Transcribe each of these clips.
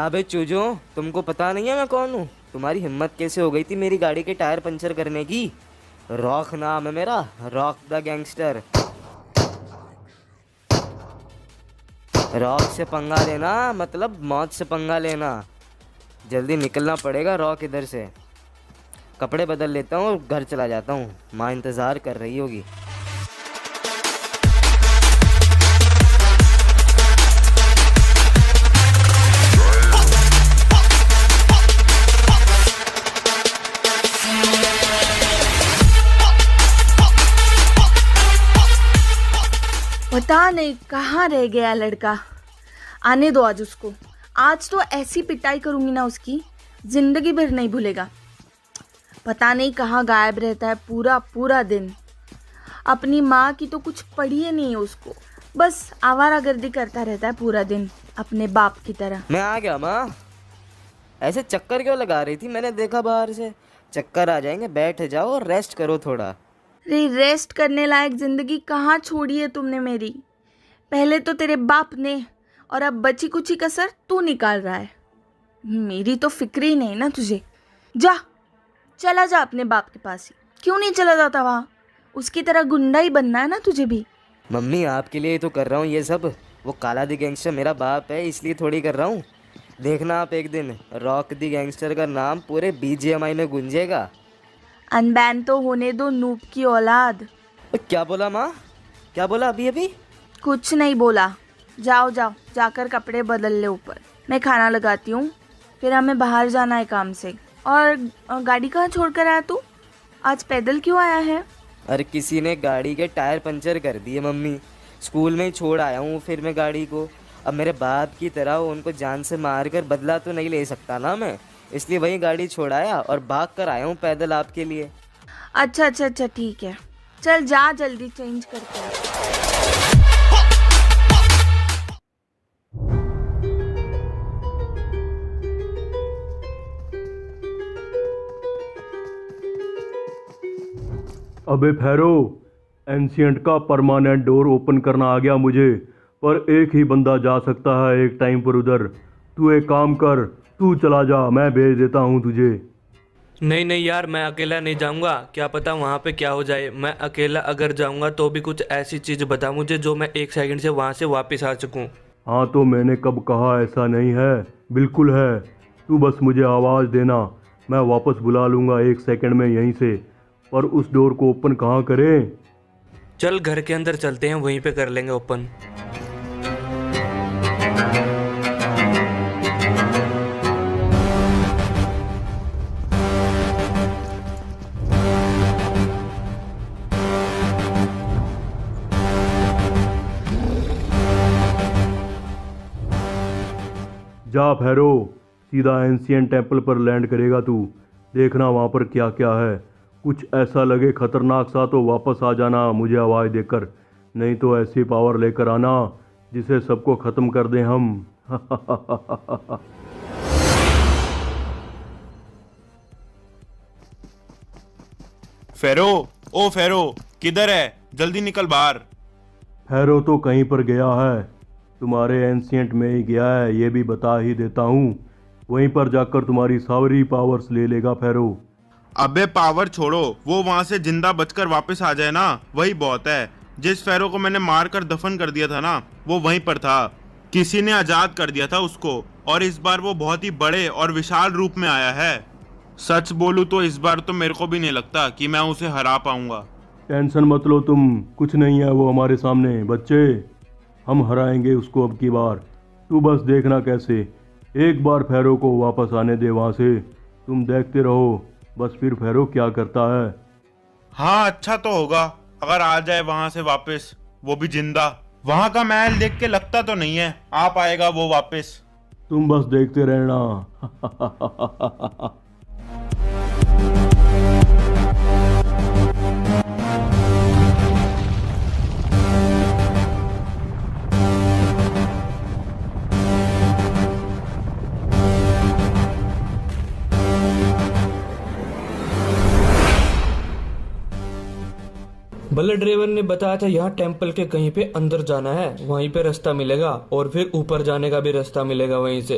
क्या बे चूजो, तुमको पता नहीं है मैं कौन हूँ? तुम्हारी हिम्मत कैसे हो गई थी मेरी गाड़ी के टायर पंचर करने की? रॉक नाम है मेरा, रॉक द गैंगस्टर। रॉक से पंगा लेना मतलब मौत से पंगा लेना। जल्दी निकलना पड़ेगा रॉक इधर से। कपड़े बदल लेता हूँ और घर चला जाता हूँ, माँ इंतज़ार कर रही होगी। पता नहीं कहाँ रह गया लड़का। आने दो आज उसको। आज तो ऐसी पिटाई करूंगी ना उसकी, जिंदगी भर नहीं भूलेगा। पता नहीं कहाँ गायब रहता है पूरा पूरा दिन। अपनी माँ की तो कुछ पड़ी ही नहीं है उसको, बस आवारागर्दी करता रहता है पूरा दिन अपने बाप की तरह। मैं आ गया माँ। ऐसे चक्कर क्यों लगा रही थी? मैंने देखा बाहर से। चक्कर आ जाएंगे, बैठ जाओ और रेस्ट करो थोड़ा। रे रेस्ट करने लायक जिंदगी कहाँ छोड़ी है तुमने मेरी। पहले तो तेरे बाप ने, और अब बची कुची कसर तू निकाल रहा है। मेरी तो फिक्र ही नहीं ना तुझे। जा, चला जा अपने बाप के पास ही। क्यों नहीं चला जाता वहाँ? उसकी तरह गुंडा ही बनना है ना तुझे भी। मम्मी आपके लिए ही तो कर रहा हूँ ये सब। वो काला दी गैंगस्टर मेरा बाप है, इसलिए थोड़ी कर रहा हूँ। देखना आप एक दिन रॉक दी गैंगस्टर का नाम पूरे BGMI में गूंजेगा। अनबैन तो होने दो नूब की औलाद। क्या बोला माँ? क्या बोला अभी अभी? कुछ नहीं बोला। जाओ जाओ, जाकर कपड़े बदल ले ऊपर। मैं खाना लगाती हूँ, फिर हमें बाहर जाना है काम से। और गाड़ी कहाँ छोड़ कर आया तू? आज पैदल क्यों आया है? अरे किसी ने गाड़ी के टायर पंचर कर दिए मम्मी। स्कूल में ही छोड़ आया हूँ फिर मैं गाड़ी को। अब मेरे बाप की तरह उनको जान से मार कर बदला तो नहीं ले सकता ना मैं, इसलिए वही गाड़ी छोड़ाया और भाग कर आया हूँ पैदल आपके लिए। अच्छा अच्छा अच्छा, ठीक है। चल जा, जल्दी चेंज करके आ। अबे फेरो, एंशियंट का परमानेंट डोर ओपन करना आ गया मुझे, पर एक ही बंदा जा सकता है एक टाइम पर उधर। तू एक काम कर, तू चला जा, मैं भेज देता हूँ तुझे। नहीं नहीं यार, मैं अकेला नहीं जाऊंगा। क्या पता वहाँ पे क्या हो जाए। मैं अकेला अगर जाऊंगा तो भी कुछ ऐसी चीज़ बता मुझे जो मैं 1 सेकंड से वहाँ से वापस आ सकूँ। हाँ तो मैंने कब कहा ऐसा नहीं है, बिल्कुल है। तू बस मुझे आवाज़ देना, मैं वापस बुला लूँगा 1 सेकंड में यहीं से। पर उस डोर को ओपन कहाँ करें? चल घर के अंदर चलते हैं, वहीं पे कर लेंगे ओपन। जा भैरो, सीधा एंशियंट टेम्पल पर लैंड करेगा तू। देखना वहाँ पर क्या क्या है। कुछ ऐसा लगे खतरनाक सा तो वापस आ जाना मुझे आवाज़ देकर, नहीं तो ऐसी पावर लेकर आना जिसे सबको ख़त्म कर दें हम। फेरो, ओ फेरो, किधर है? जल्दी निकल बाहर। भैरो तो कहीं पर गया है, तुम्हारे एंशियंट में ही गया है, ये भी बता ही देता हूँ। वहीं पर जाकर तुम्हारी सारी पावर्स ले लेगा भैरो। अबे पावर छोड़ो, वो वहां से जिंदा बचकर वापस आ जाए ना, वही बहुत है। जिस फेरो को मैंने मार कर दफन कर दिया था ना, वो वहीं पर था। किसी ने आजाद कर दिया था उसको, और इस बार वो बहुत ही बड़े और विशाल रूप में आया है। सच बोलूं तो इस बार तो मेरे को भी नहीं लगता कि मैं उसे हरा पाऊंगा। टेंशन मत लो तुम, कुछ नहीं है वो हमारे सामने बच्चे। हम हराएंगे उसको अब की बार, तू बस देखना कैसे। एक बार फेरो को वापस आने दे वहाँ से, तुम देखते रहो बस फिर फेरो क्या करता है। हाँ अच्छा तो होगा अगर आ जाए वहां से वापस, वो भी जिंदा। वहां का महल देख के लगता तो नहीं है आ पाएगा वो वापस। तुम बस देखते रहना। बुलेट ड्राइवर ने बताया था यहाँ टेम्पल के कहीं पे अंदर जाना है, वहीं पे रास्ता मिलेगा और फिर ऊपर जाने का भी रास्ता मिलेगा वहीं से।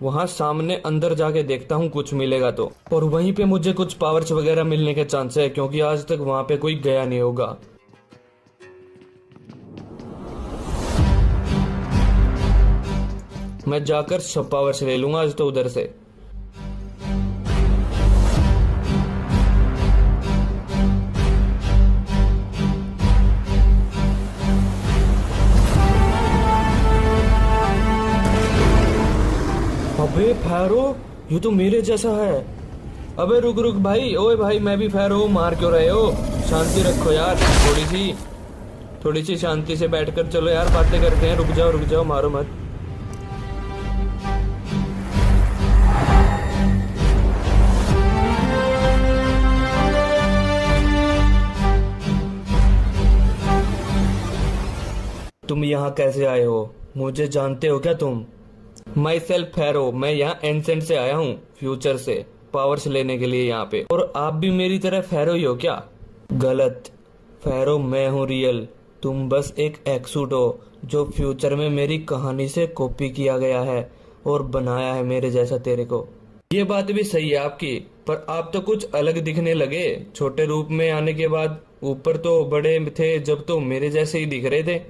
वहाँ सामने अंदर जाके देखता हूँ कुछ मिलेगा तो, और वहीं पे मुझे कुछ पावर्स वगैरह मिलने के चांस है, क्योंकि आज तक वहाँ पे कोई गया नहीं होगा। मैं जाकर सब पावर्स ले लूंगा आज तो उधर से। अबे फैरो, ये तो मेरे जैसा है। अबे रुक रुक भाई, ओए भाई मैं भी फैरो हूँ, मार क्यों रहे हो? शांति रखो यार, थोड़ी सी शांति से बैठकर चलो यार, बातें करते हैं। रुक जाओ, मारो मत। तुम यहाँ कैसे आए हो? मुझे जानते हो क्या तुम? माई सेल्फ फैरो, मैं यहाँ एंसेंट से आया हूँ, फ्यूचर से, पावर्स लेने के लिए यहाँ पे। और आप भी मेरी तरह फैरो ही हो क्या? गलत, फैरो मैं हूँ रियल, तुम बस एक एक्सूट हो जो फ्यूचर में मेरी कहानी से कॉपी किया गया है और बनाया है मेरे जैसा तेरे को। ये बात भी सही है आपकी, पर आप तो कुछ अलग दिखने लगे छोटे रूप में आने के बाद। ऊपर तो बड़े थे जब तो मेरे जैसे ही दिख रहे थे।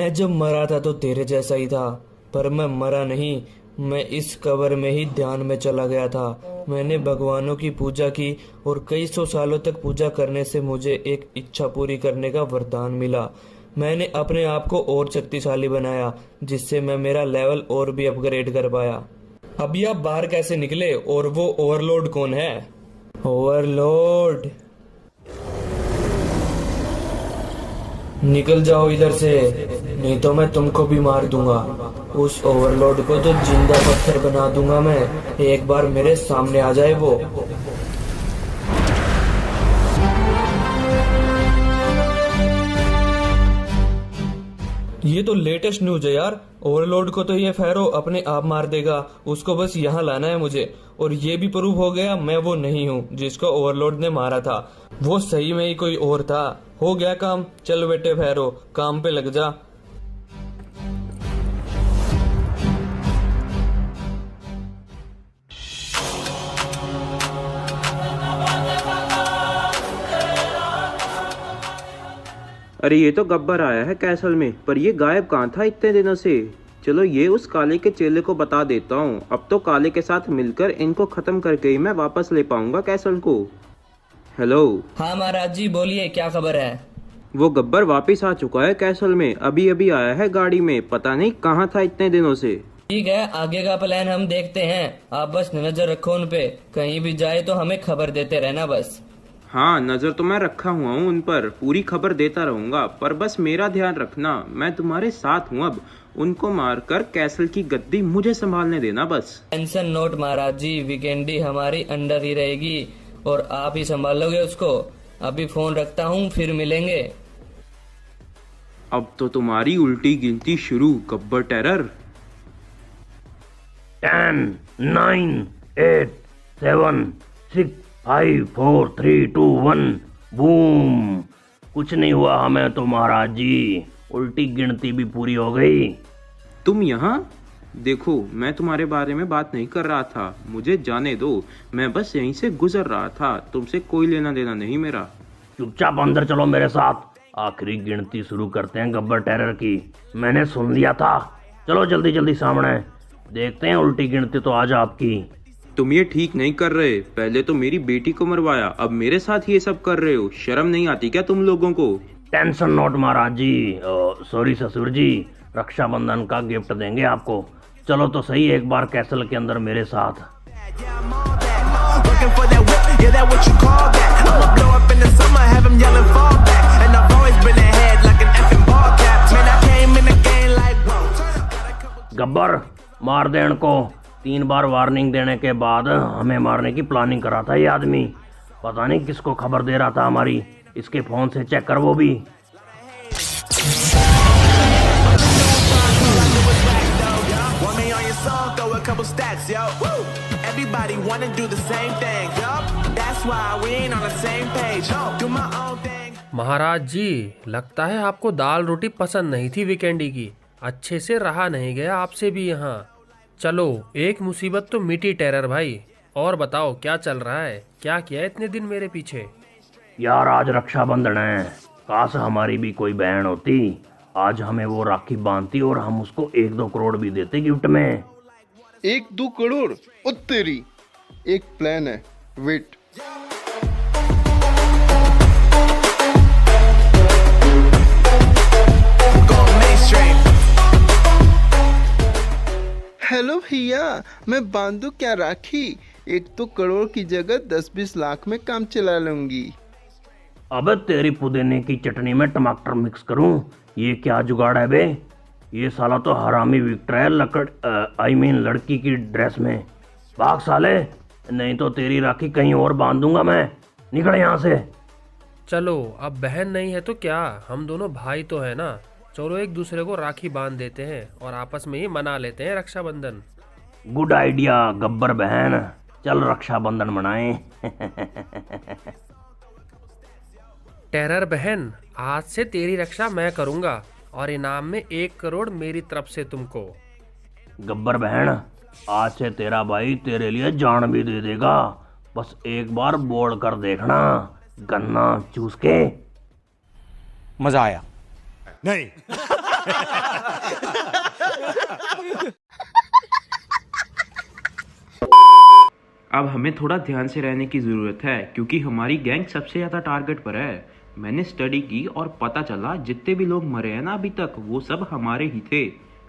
मैं जब मरा था तो तेरे जैसा ही था, पर मैं मरा नहीं, मैं इस कब्र में ही ध्यान में चला गया था। मैंने भगवानों की पूजा की और कई सौ सालों तक पूजा करने से मुझे एक इच्छा पूरी करने का वरदान मिला। मैंने अपने आप को और शक्तिशाली बनाया, जिससे मैं मेरा लेवल और भी अपग्रेड कर पाया। अभी आप बाहर कैसे निकले? और वो ओवरलोड कौन है? ओवरलोड, निकल जाओ इधर से, नहीं तो मैं तुमको भी मार दूंगा। उस ओवरलोड को तो जिंदा पत्थर बना दूंगा मैं, एक बार मेरे सामने आ जाए वो। ये तो लेटेस्ट न्यूज है यार। ओवरलोड को तो ये फैरो अपने आप मार देगा, उसको बस यहाँ लाना है मुझे। और ये भी प्रूव हो गया मैं वो नहीं हूँ जिसको ओवरलोड ने मारा था, वो सही में ही कोई और था। हो गया काम, चल बेटे फैरो, काम पे लग जा। अरे ये तो गब्बर आया है कैसल में, पर ये गायब कहाँ था इतने दिनों से। चलो ये उस काले के चेले को बता देता हूँ, अब तो काले के साथ मिलकर इनको खत्म करके ही मैं वापस ले पाऊंगा कैसल को। हेलो। हाँ महाराज जी बोलिए, क्या खबर है? वो गब्बर वापस आ चुका है कैसल में, अभी अभी आया है गाड़ी में, पता नहीं कहाँ था इतने दिनों से। ठीक है, आगे का प्लान हम देखते हैं, आप बस नजर रखो उन पे, कहीं भी जाए तो हमें खबर देते रहना बस। हाँ नजर तो मैं रखा हुआ हूँ उन पर, पूरी खबर देता रहूंगा, पर बस मेरा ध्यान रखना, मैं तुम्हारे साथ हूँ। अब उनको मारकर कैसल की गद्दी मुझे संभालने देना बस। टेंशन नोट महाराज जी, वीकेंडी हमारी अंडर ही रहेगी और आप ही संभालोगे उसको। अभी फोन रखता हूँ, फिर मिलेंगे। अब तो तुम्हारी उल्टी गिनती शुरू गब्बर टेरर। 10, 9, 8, 7, 6, 5, 4, 3, 2, 1 बूम। कुछ नहीं हुआ हमें तो महाराज जी, उल्टी गिनती भी पूरी हो गई। तुम यहाँ देखो, मैं तुम्हारे बारे में बात नहीं कर रहा था, मुझे जाने दो, मैं बस यहीं से गुजर रहा था, तुमसे कोई लेना देना नहीं मेरा। चुपचाप अंदर चलो मेरे साथ, आखिरी गिनती शुरू करते हैं गब्बर टेरर की। मैंने सुन लिया था, चलो जल्दी जल्दी सामने देखते हैं उल्टी गिनती तो आज आपकी। तुम ये ठीक नहीं कर रहे, पहले तो मेरी बेटी को मरवाया, अब मेरे साथ ये सब कर रहे हो, शर्म नहीं आती क्या तुम लोगों को? टेंशन नोट महाराज जी, सॉरी ससुर जी, रक्षाबंधन का गिफ्ट देंगे आपको। चलो तो सही एक बार कैसल के अंदर मेरे साथ। गब्बर मार दे इनको, 3 बार वार्निंग देने के बाद हमें मारने की प्लानिंग करा था ये आदमी, पता नहीं किसको खबर दे रहा था हमारी, इसके फोन से चेक कर वो भी। महाराज जी, लगता है आपको दाल रोटी पसंद नहीं थी वीकेंडी की, अच्छे से रहा नहीं गया आपसे भी यहाँ। चलो, एक मुसीबत तो मिटी टेरर भाई। और बताओ क्या चल रहा है, क्या किया है इतने दिन मेरे पीछे? यार आज रक्षाबंधन है, काश हमारी भी कोई बहन होती। आज हमें वो राखी बांधती और हम उसको 1-2 करोड़ भी देते गिफ्ट में। 1-2 करोड़? ओ तेरी, एक प्लान है, वेट। हेलो भैया, मैं बांधू क्या राखी? 1-2 करोड़ की जगह 10-20 लाख में काम चला लूंगी। अबे तेरी पुदीने की चटनी में टमाटर मिक्स करूं? ये क्या जुगाड़ है बे? ये साला तो हरामी विक्टर है, लड़की की ड्रेस में। भाग साले, नहीं तो तेरी राखी कहीं और बांध दूंगा मैं। निकल यहाँ से। चलो, अब बहन नहीं है तो क्या, हम दोनों भाई तो है ना। चलो एक दूसरे को राखी बांध देते हैं और आपस में ही मना लेते हैं रक्षाबंधन। गुड आइडिया गब्बर बहन, चल रक्षाबंधन मनाएं। टेरर बहन, आज से तेरी रक्षा मैं करूंगा और इनाम में 1 करोड़ मेरी तरफ से तुमको। गब्बर बहन, आज से तेरा भाई तेरे लिए जान भी दे देगा। बस एक बार बोल कर देखना, गन्ना चूस के। मजा आया? नहीं। अब हमें थोड़ा ध्यान से रहने की ज़रूरत है क्योंकि हमारी गैंग सबसे ज़्यादा टारगेट पर है। मैंने स्टडी की और पता चला जितने भी लोग मरे हैं ना अभी तक, वो सब हमारे ही थे।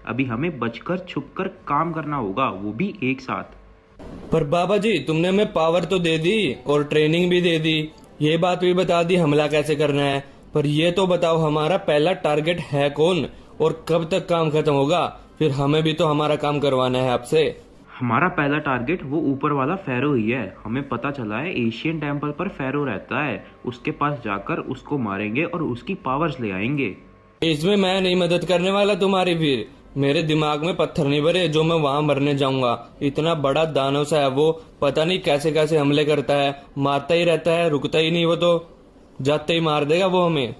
अभी हमें बचकर छुपकर काम करना होगा, वो भी एक साथ। पर बाबा जी, तुमने हमें पावर तो दे दी और ट्रेनिंग भी दे दी, ये बात भी बता दी हमला कैसे करना है, पर ये तो बताओ हमारा पहला टारगेट है कौन और कब तक काम खत्म होगा? फिर हमें भी तो हमारा काम करवाना है आपसे। हमारा पहला टारगेट वो ऊपर वाला फेरो ही है। हमें पता चला है एशियन टेम्पल पर फेरो रहता है, उसके पास जाकर उसको मारेंगे और उसकी पावर्स ले आएंगे। इसमें मैं नहीं मदद करने वाला तुम्हारी, फिर मेरे दिमाग में पत्थर नहीं भरे जो मैं वहां मरने जाऊंगा। इतना बड़ा दानव सा है वो, पता नहीं कैसे कैसे हमले करता है, मारता ही रहता है, रुकता ही नहीं, वो तो जाते ही मार देगा वो हमें।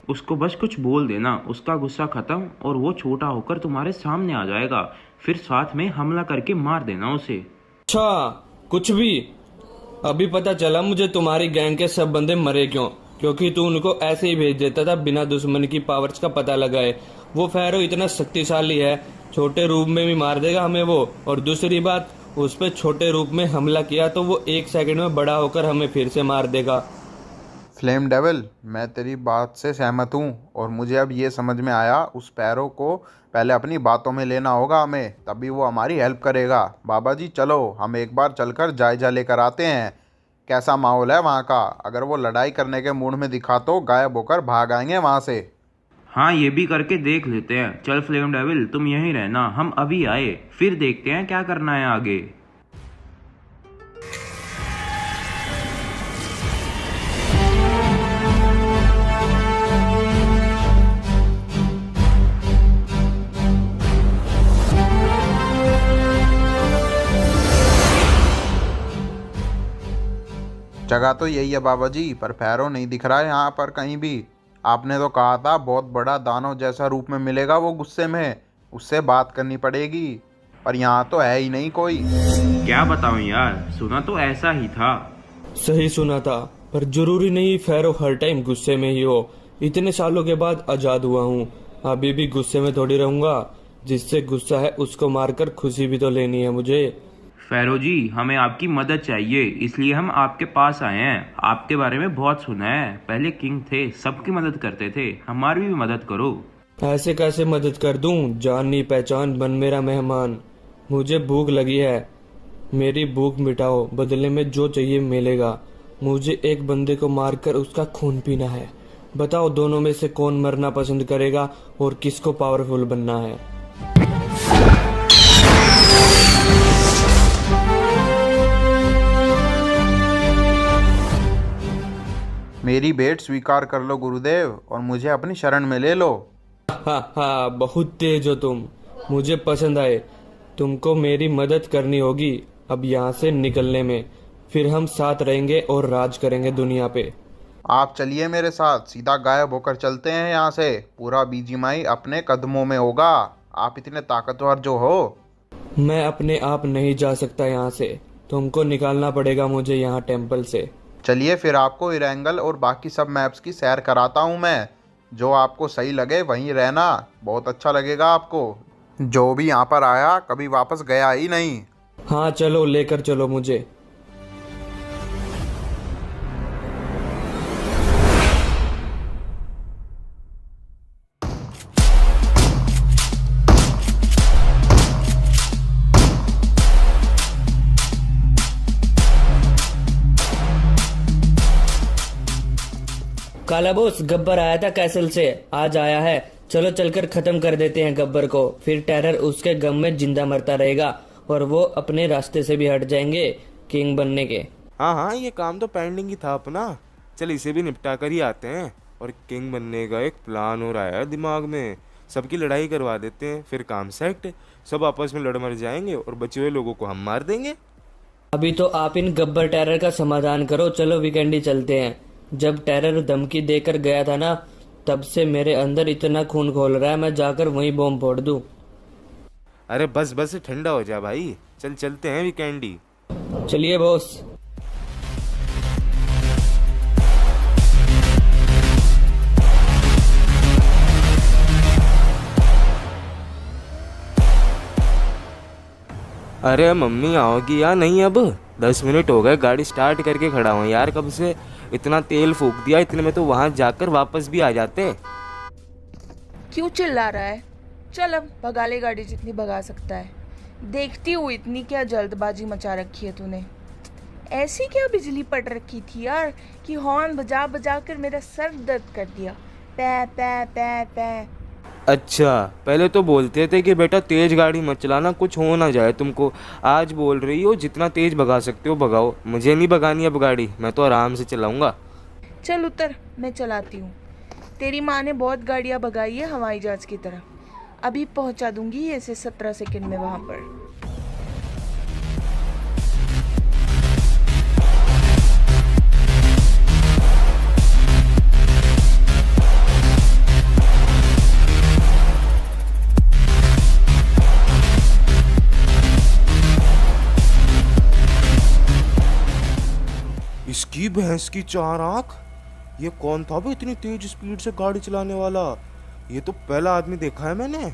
उसको बस कुछ बोल देना, उसका गुस्सा खत्म और वो छोटा होकर तुम्हारे सामने आ जाएगा। फिर साथ में हमला करके मार देना उसे। अच्छा, कुछ भी? अभी पता चला मुझे तुम्हारी गैंग के सब बंदे मरे क्यों, क्योंकि तू उनको ऐसे ही भेज देता था बिना दुश्मन की पावर्स का पता लगाए। वो फेरो इतना शक्तिशाली है, छोटे रूप में भी मार देगा हमें वो। और दूसरी बात, उस पे छोटे रूप में हमला किया तो वो 1 सेकंड में बड़ा होकर हमें फिर से मार देगा। फ्लेम डेविल, मैं तेरी बात से सहमत हूँ और मुझे अब ये समझ में आया, उस पैरों को पहले अपनी बातों में लेना होगा हमें, तभी वो हमारी हेल्प करेगा। बाबा जी चलो, हम एक बार चलकर जायजा लेकर आते हैं कैसा माहौल है वहाँ का। अगर वो लड़ाई करने के मूड में दिखा तो गायब होकर भाग आएंगे वहाँ से। हाँ, ये भी करके देख लेते हैं। चल फ्लेम डेविल, तुम यहीं रहना, हम अभी आए, फिर देखते हैं क्या करना है आगे। जगह तो यही है बाबा जी, पर पैरों नहीं दिख रहा है यहाँ पर कहीं भी। आपने तो कहा था बहुत बड़ा दानव जैसा रूप में मिलेगा वो गुस्से में, उससे बात करनी पड़ेगी, पर यहाँ तो है ही नहीं कोई। क्या बताऊं यार, सुना तो ऐसा ही था। सही सुना था, पर जरूरी नहीं फेरो हर टाइम गुस्से में ही हो। इतने सालों के बाद आजाद हुआ हूँ, अभी भी गुस्से में थोड़ी रहूंगा। जिससे गुस्सा है उसको मारकर खुशी भी तो लेनी है मुझे। फेरो जी, हमें आपकी मदद चाहिए, इसलिए हम आपके पास आए हैं। आपके बारे में बहुत सुना है, पहले किंग थे, सबकी मदद करते थे, हमारी भी मदद करो। ऐसे कैसे मदद कर दूं? जान नहीं पहचान बन मेरा मेहमान। मुझे भूख लगी है, मेरी भूख मिटाओ, बदले में जो चाहिए मिलेगा। मुझे एक बंदे को मारकर उसका खून पीना है। बताओ दोनों में से कौन मरना पसंद करेगा और किसको पावरफुल बनना है? मेरी भेंट स्वीकार कर लो गुरुदेव और मुझे अपनी शरण में ले लो। हा, बहुत तेज हो तुम, मुझे पसंद आए। तुमको मेरी मदद करनी होगी अब यहाँ से निकलने में, फिर हम साथ रहेंगे और राज करेंगे दुनिया पे। आप चलिए मेरे साथ, सीधा गायब होकर चलते हैं यहाँ से। पूरा बीजीमाई अपने कदमों में होगा, आप इतने ताकतवर जो हो। मैं अपने आप नहीं जा सकता यहाँ से, तुमको निकालना पड़ेगा मुझे यहाँ टेम्पल से। चलिए फिर आपको इरेंगल और बाकी सब मैप्स की सैर कराता हूँ मैं। जो आपको सही लगे वहीं रहना, बहुत अच्छा लगेगा आपको। जो भी यहाँ पर आया कभी वापस गया ही नहीं। हाँ चलो, लेकर चलो मुझे। काला बोस, गब्बर आया था कैसल से, आज आया है। चलो चलकर खत्म कर देते हैं गब्बर को, फिर टेरर उसके गम में जिंदा मरता रहेगा और वो अपने रास्ते से भी हट जाएंगे किंग बनने के। हाँ हाँ, ये काम तो पेंडिंग ही था अपना। चल इसे भी निपटा कर ही आते हैं। और किंग बनने का एक प्लान हो रहा है दिमाग में। सबकी लड़ाई करवा देते हैं, फिर काम सेट। सब आपस में लड़ मर जाएंगे और बचे हुए लोगों को हम मार देंगे। अभी तो आप इन गब्बर टेरर का समाधान करो। चलो वीकेंड ही चलते हैं। जब टेरर धमकी देकर गया था ना, तब से मेरे अंदर इतना खून खोल रहा है, मैं जाकर वहीं बॉम्ब फोड़ दूं। अरे बस बस, ठंडा हो जा भाई। चल चलते हैं वीकेंडी। चलिए बॉस। अरे मम्मी आओगी या नहीं? अब 10 मिनट हो गए, गाड़ी स्टार्ट करके खड़ा हूँ यार कब से। इतना तेल फूक दिया, इतने में तो वहाँ जाकर वापस भी आ जाते। क्यों चिल्ला रहा है? चल अब भगा ले गाड़ी जितनी भगा सकता है। देखती हूँ इतनी क्या जल्दबाजी मचा रखी है तूने। ऐसी क्या बिजली पड़ रखी थी यार कि हॉर्न बजा बजा कर मेरा सर दर्द कर दिया। पै पै पै पै। अच्छा, पहले तो बोलते थे कि बेटा तेज गाड़ी मत चलाना, कुछ हो ना जाए तुमको। आज बोल रही हो जितना तेज भगा सकते हो भगाओ। मुझे नहीं भगानी अब गाड़ी, मैं तो आराम से चलाऊंगा। चल उतर, मैं चलाती हूँ। तेरी माँ ने बहुत गाड़ियाँ भगाई है हवाई जहाज की तरह। अभी पहुँचा दूंगी ऐसे 17 सेकंड में वहाँ पर। इसकी भैंस की 4 आंख। ये कौन था भाई इतनी तेज स्पीड से गाड़ी चलाने वाला? ये तो पहला आदमी देखा है मैंने।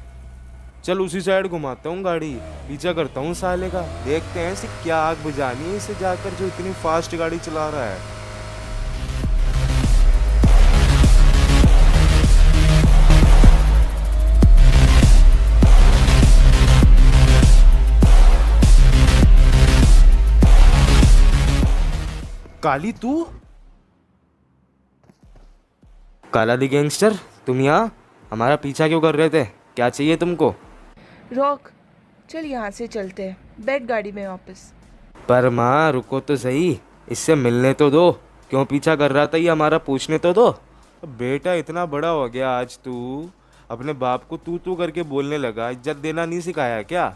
चल उसी साइड घुमाता हूँ गाड़ी, पीछा करता हूँ साले का। देखते हैं इसे क्या आग बुझानी है इसे जाकर, जो इतनी फास्ट गाड़ी चला रहा है। काली तू? काला दी गैंगस्टर, तुम यहाँ हमारा पीछा क्यों कर रहे थे? क्या चाहिए तुमको? रोक, चल यहाँ से चलते हैं। बैठ गाड़ी में वापस। पर माँ रुको तो सही, इससे मिलने तो दो। क्यों पीछा कर रहा था ये हमारा, पूछने तो दो। बेटा इतना बड़ा हो गया आज तू, अपने बाप को तू करके बोलने लगा। इज्जत देना नहीं सिखाया क्या?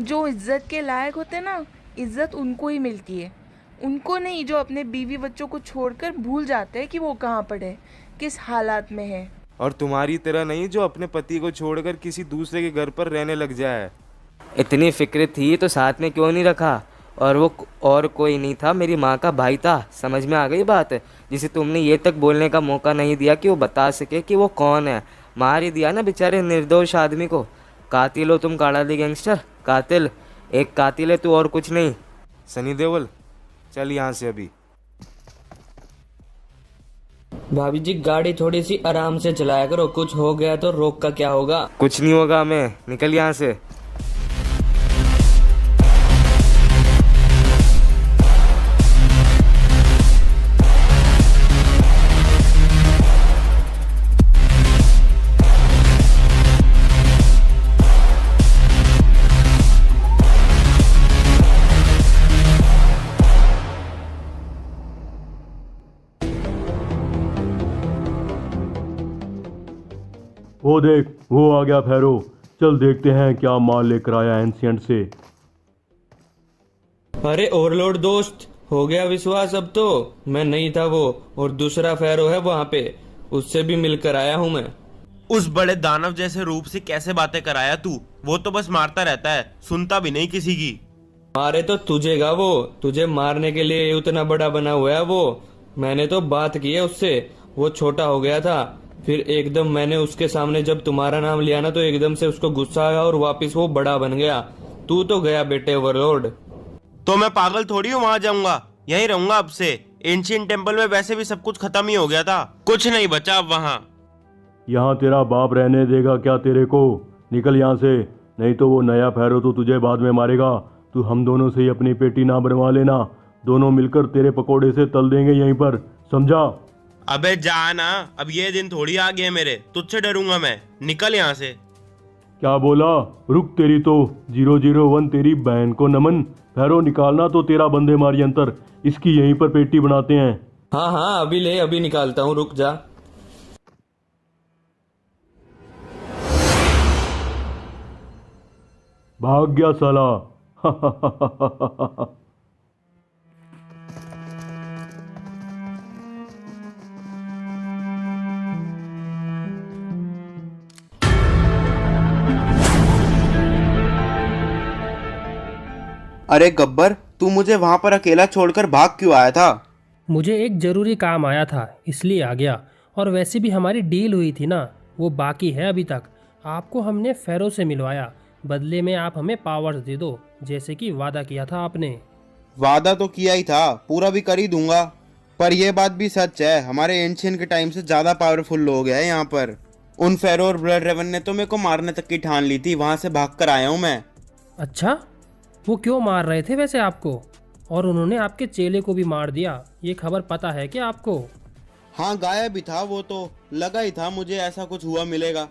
जो इज्जत के लायक होते ना, इज्जत उनको ही मिलती है। उनको नहीं जो अपने बीवी बच्चों को छोड़कर भूल जाते हैं कि वो कहाँ पर है, किस हालात में है। और तुम्हारी तरह नहीं जो अपने पति को छोड़कर किसी दूसरे के घर पर रहने लग जाए। इतनी फिक्र थी तो साथ में क्यों नहीं रखा? और वो और कोई नहीं था, मेरी माँ का भाई था। समझ में आ गई बात? जिसे तुमने ये तक बोलने का मौका नहीं दिया कि वो बता सके कि वो कौन है। मार ही दिया ना बेचारे निर्दोष आदमी को। कातिल हो तुम काला दी गैंगस्टर, कातिल। एक कातिल है तू और कुछ नहीं। सनी देओल, चल यहाँ से अभी। भाभी जी, गाड़ी थोड़ी सी आराम से चलाया करो, कुछ हो गया तो रोक का क्या होगा? कुछ नहीं होगा, मैं निकल यहाँ से। वो देख, वो आ गया भैरो। चल देखते हैं क्या माल लेकर आया एंशिएंट से। अरे ओवरलोड दोस्त, हो गया विश्वास अब तो। मैं नहीं था वो, और दूसरा फेरो है वहाँ पे, उससे भी मिलकर आया हूँ मैं। उस बड़े दानव जैसे रूप से कैसे बातें कराया तू? वो तो बस मारता रहता है, सुनता भी नहीं किसी की। मारे तो तुझेगा वो, तुझे मारने के लिए उतना बड़ा बना हुआ है वो। मैंने तो बात की है उससे, वो छोटा हो गया था, फिर एकदम मैंने उसके सामने जब तुम्हारा नाम लिया ना तो एकदम से उसको गुस्सा आया और वापस वो बड़ा बन गया। तू तो गया बेटे ओवरलॉर्ड। तो मैं पागल थोड़ी हूँ वहां जाऊंगा, यहीं रहूंगा अब से। एंशियंट टेम्पल में वैसे भी सब कुछ खत्म ही हो गया था, कुछ नहीं बचा अब वहाँ। यहाँ तेरा बाप रहने देगा क्या तेरे को? निकल यहाँ से, नहीं तो वो नया फैरो तो तुझे बाद में मारेगा। तू हम दोनों से ही अपनी पेटी ना बनवा लेना, दोनों मिलकर तेरे पकोड़े से तल देंगे यहीं पर, समझा? अबे जा ना, अब ये दिन थोड़ी आ गए मेरे, तुझसे डरूंगा मैं, निकल यहाँ से। क्या बोला? रुक, तेरी तो 001 तेरी बहन को नमन। फैरो निकालना तो तेरा बंदे मारी अंतर, इसकी यहीं पर पेटी बनाते हैं। हाँ हाँ अभी ले, अभी निकालता हूँ, रुक जा। भाग गया साला। अरे गब्बर, तू मुझे वहां पर अकेला छोड़कर भाग क्यों आया था? मुझे एक ज़रूरी काम आया था इसलिए आ गया। और वैसे भी हमारी डील हुई थी ना, वो बाकी है अभी तक। आपको हमने फैरो से मिलवाया, बदले में आप हमें पावर्स दे दो, जैसे कि वादा किया था आपने। वादा तो किया ही था, पूरा भी कर ही दूंगा। पर यह बात भी सच है, हमारे एंशियन के टाइम से ज्यादा पावरफुल लोग हैं यहाँ पर। उन फेरो और ब्लड रेवन ने तो मेरे को मारने तक की ठान ली थी, वहां से भाग कर आया हूँ मैं। अच्छा, वो क्यों मार रहे थे वैसे आपको? और उन्होंने आपके चेले को भी मार दिया, ये खबर पता है क्या आपको? हाँ, गायब भी था वो तो, लगा ही था मुझे ऐसा कुछ हुआ मिलेगा।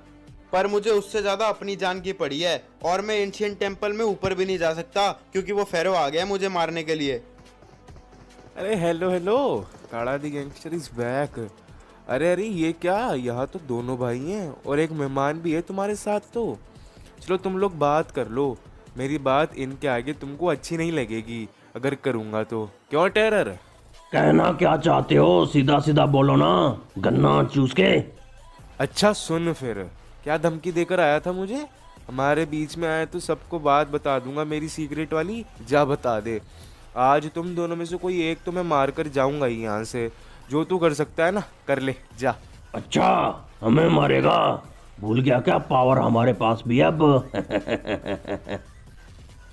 पर मुझे उससे ज्यादा अपनी जान की पड़ी है, और मैं एंशियंट टेम्पल में ऊपर भी नहीं जा सकता क्योंकि वो फेरो आ गया मुझे मारने के लिए। अरे हेलो हेलो, काड़ा दी गैंगस्टर इज बैक। अरे ये क्या, यहाँ तो दोनों भाई हैं और एक मेहमान भी है तुम्हारे साथ। तो चलो तुम लोग बात कर लो, मेरी बात इनके आगे तुमको अच्छी नहीं लगेगी अगर करूँगा तो। क्यों टेरर? कहना क्या चाहते हो, सीधा सीधा बोलो ना, गन्ना चूस के। अच्छा सुन फिर, क्या धमकी देकर आया था मुझे? हमारे बीच में आए तो सबको बात बता दूंगा मेरी सीक्रेट वाली। जा बता दे, आज तुम दोनों में से कोई एक तो मैं मार कर जाऊंगा ही यहाँ से। जो तू कर सकता है ना कर ले, जा। अच्छा, हमें मारेगा? भूल गया क्या, पावर हमारे पास भी है अब।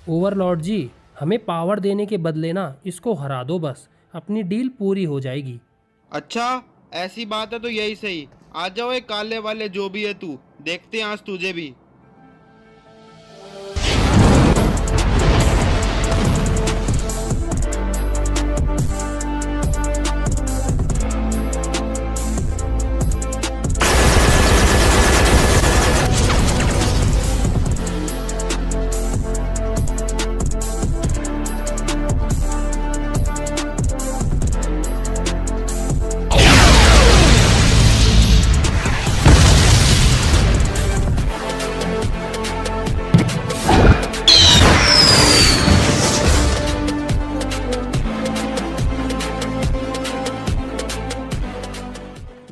ओवरलॉर्ड जी, हमें पावर देने के बदले ना इसको हरा दो बस, अपनी डील पूरी हो जाएगी। अच्छा, ऐसी बात है तो यही सही। आ जाओ एक काले वाले जो भी है तू, देखते हैं आज तुझे भी।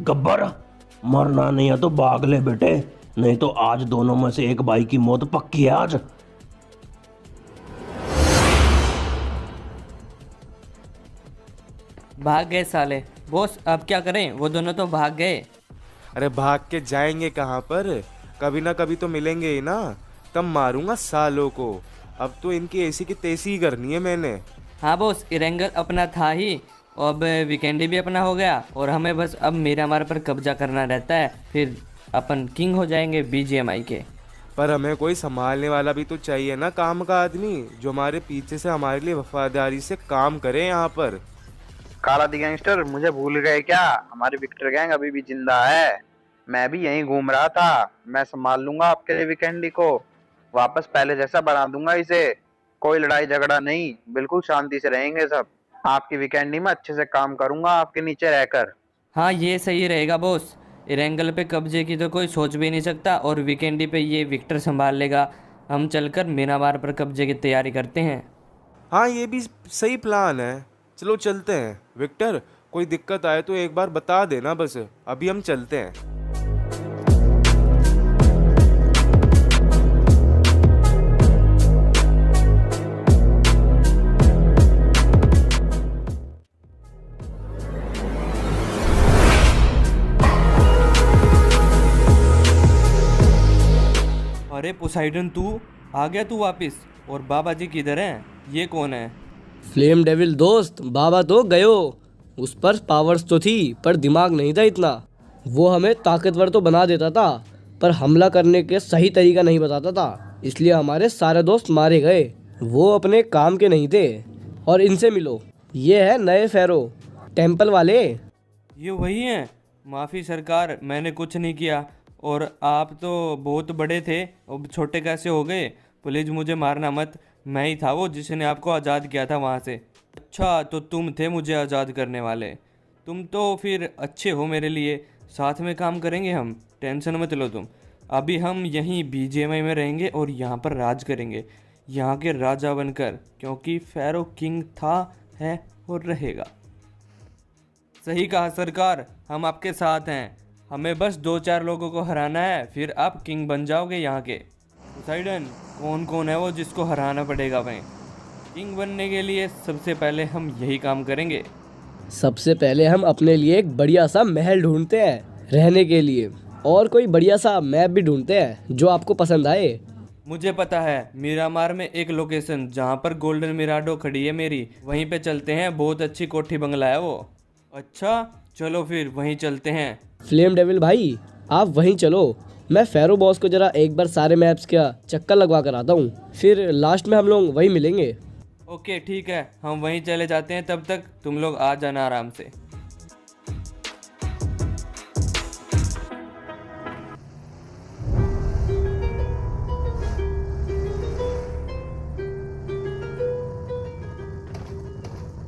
गब्बर, मरना नहीं है तो भाग ले बेटे, नहीं तो आज दोनों में से एक भाई की मौत पक्की है आज। भाग गए साले। बॉस अब क्या करें, वो दोनों तो भाग गए। अरे भाग के जाएंगे कहाँ पर, कभी ना कभी तो मिलेंगे ही ना, तब मारूंगा सालों को। अब तो इनकी ऐसी की तैसी ही करनी है मैंने। हाँ बॉस, इरेंगल अपना था ही, अब वीकेंडी भी अपना हो गया, और हमें बस अब मीरामार पर कब्जा करना रहता है, फिर अपन किंग हो जाएंगे बीजीएमआई के। पर हमें कोई संभालने वाला भी तो चाहिए ना, काम का आदमी, जो हमारे पीछे से हमारे लिए वफादारी से काम करे यहाँ पर। काला दी गैंगस्टर, मुझे भूल गए क्या? हमारी विक्टर गैंग अभी भी जिंदा है, मैं भी यहीं घूम रहा था। मैं संभाल लूंगा आपके लिए वीकेंडी को, वापस पहले जैसा बना दूंगा इसे। कोई लड़ाई झगड़ा नहीं, बिल्कुल शांति से रहेंगे सब। आपकी वीकेंडी में अच्छे से काम करूंगा आपके नीचे रहकर। हाँ ये सही रहेगा बॉस, इरेंगल पे कब्जे की तो कोई सोच भी नहीं सकता, और वीकेंडी पे ये विक्टर संभाल लेगा। हम चलकर मीरामार पर कब्जे की तैयारी करते हैं। हाँ ये भी सही प्लान है, चलो चलते हैं। विक्टर, कोई दिक्कत आए तो एक बार बता देना बस, अभी हम चलते हैं। अरे पोसाइडन, तू आ गया तू वापस? और बाबा जी किधर हैं? ये कौन है? फ्लेम डेविल दोस्त, बाबा तो गयो। उस पर पावर्स तो थी पर दिमाग नहीं था इतना। वो हमें ताकतवर तो बना देता था पर हमला करने के सही तरीका नहीं बताता था, इसलिए हमारे सारे दोस्त मारे गए। वो अपने काम के नहीं थे। और इनसे मिलो, ये है नए फेरो, टेम्पल वाले। ये वही हैं? माफ़ी सरकार, मैंने कुछ नहीं किया। और आप तो बहुत बड़े थे, अब छोटे कैसे हो गए? प्लीज़ मुझे मारना मत, मैं ही था वो जिसने आपको आज़ाद किया था वहाँ से। अच्छा, तो तुम थे मुझे आज़ाद करने वाले। तुम तो फिर अच्छे हो मेरे लिए, साथ में काम करेंगे हम, टेंशन मत लो तुम। अभी हम यहीं बीजेएमआई में रहेंगे और यहाँ पर राज करेंगे, यहाँ के राजा बनकर, क्योंकि फेरो किंग था, है और रहेगा। सही कहा सरकार, हम आपके साथ हैं। हमें बस 2-4 लोगों को हराना है, फिर आप किंग बन जाओगे यहाँ के। पोसाइडन, कौन कौन है वो जिसको हराना पड़ेगा? हमें किंग बनने के लिए सबसे पहले हम यही काम करेंगे। सबसे पहले हम अपने लिए एक बढ़िया सा महल ढूंढते हैं रहने के लिए, और कोई बढ़िया सा मैप भी ढूंढते हैं जो आपको पसंद आए। मुझे पता है, मीरामार में एक लोकेशन जहाँ पर गोल्डन मिराडो खड़ी है मेरी, वहीं पे चलते हैं। बहुत अच्छी कोठी बंगला है वो। अच्छा चलो फिर वहीं चलते हैं। फ्लेम डेविल भाई, आप वहीं चलो, मैं फेरो बॉस को जरा एक बार सारे मैप्स का चक्कर लगवा कर आता हूँ, फिर लास्ट में हम लोग वहीं मिलेंगे। ओके ठीक है, हम वहीं चले जाते हैं। तब तक तुम लोग आ जाना आराम से।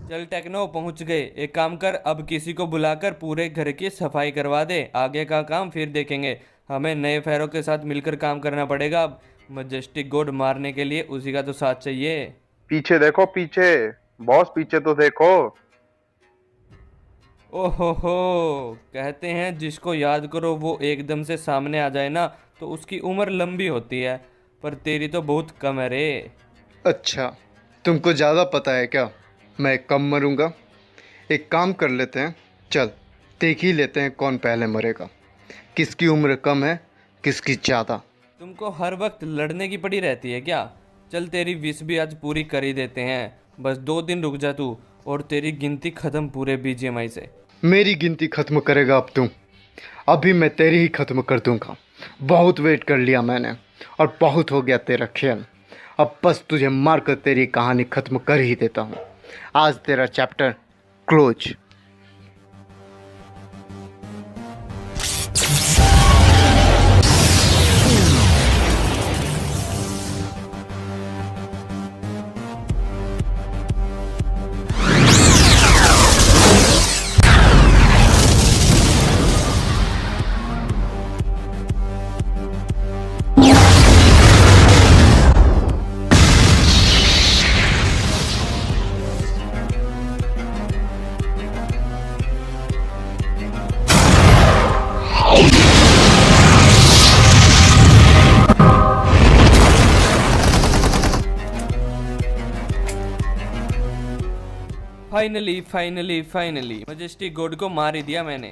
चल टेक्नो, पहुंच गए। एक काम कर, अब किसी को बुलाकर पूरे घर की सफाई करवा दे। आगे का काम फिर देखेंगे। हमें नए फेरो के साथ मिलकर काम करना पड़ेगा अब। मजेस्टिक गॉड मारने के लिए उसी का तो साथ चाहिए। पीछे देखो, पीछे बॉस, पीछे तो देखो। ओहो, कहते हैं जिसको याद करो वो एकदम से सामने आ जाए ना, तो उसकी उम्र लंबी होती है, पर तेरी तो बहुत कम है रे। अच्छा, तुमको ज़्यादा पता है क्या? मैं कम मरूंगा। एक काम कर लेते हैं, चल देख ही लेते हैं कौन पहले मरेगा, किसकी उम्र कम है किसकी ज़्यादा। तुमको हर वक्त लड़ने की पड़ी रहती है क्या? चल तेरी विश भी आज पूरी कर ही देते हैं। बस 2 दिन रुक जा तू, और तेरी गिनती खत्म पूरे बीजीएमआई से। मेरी गिनती खत्म करेगा अब तू? अभी मैं तेरी ही खत्म कर दूंगा। बहुत वेट कर लिया मैंने और बहुत हो गया तेरा खेल। अब बस तुझे मारकर तेरी कहानी खत्म कर ही देता हूँ। आज तेरा chapter close. Finally majestic God को मार ही दिया मैंने।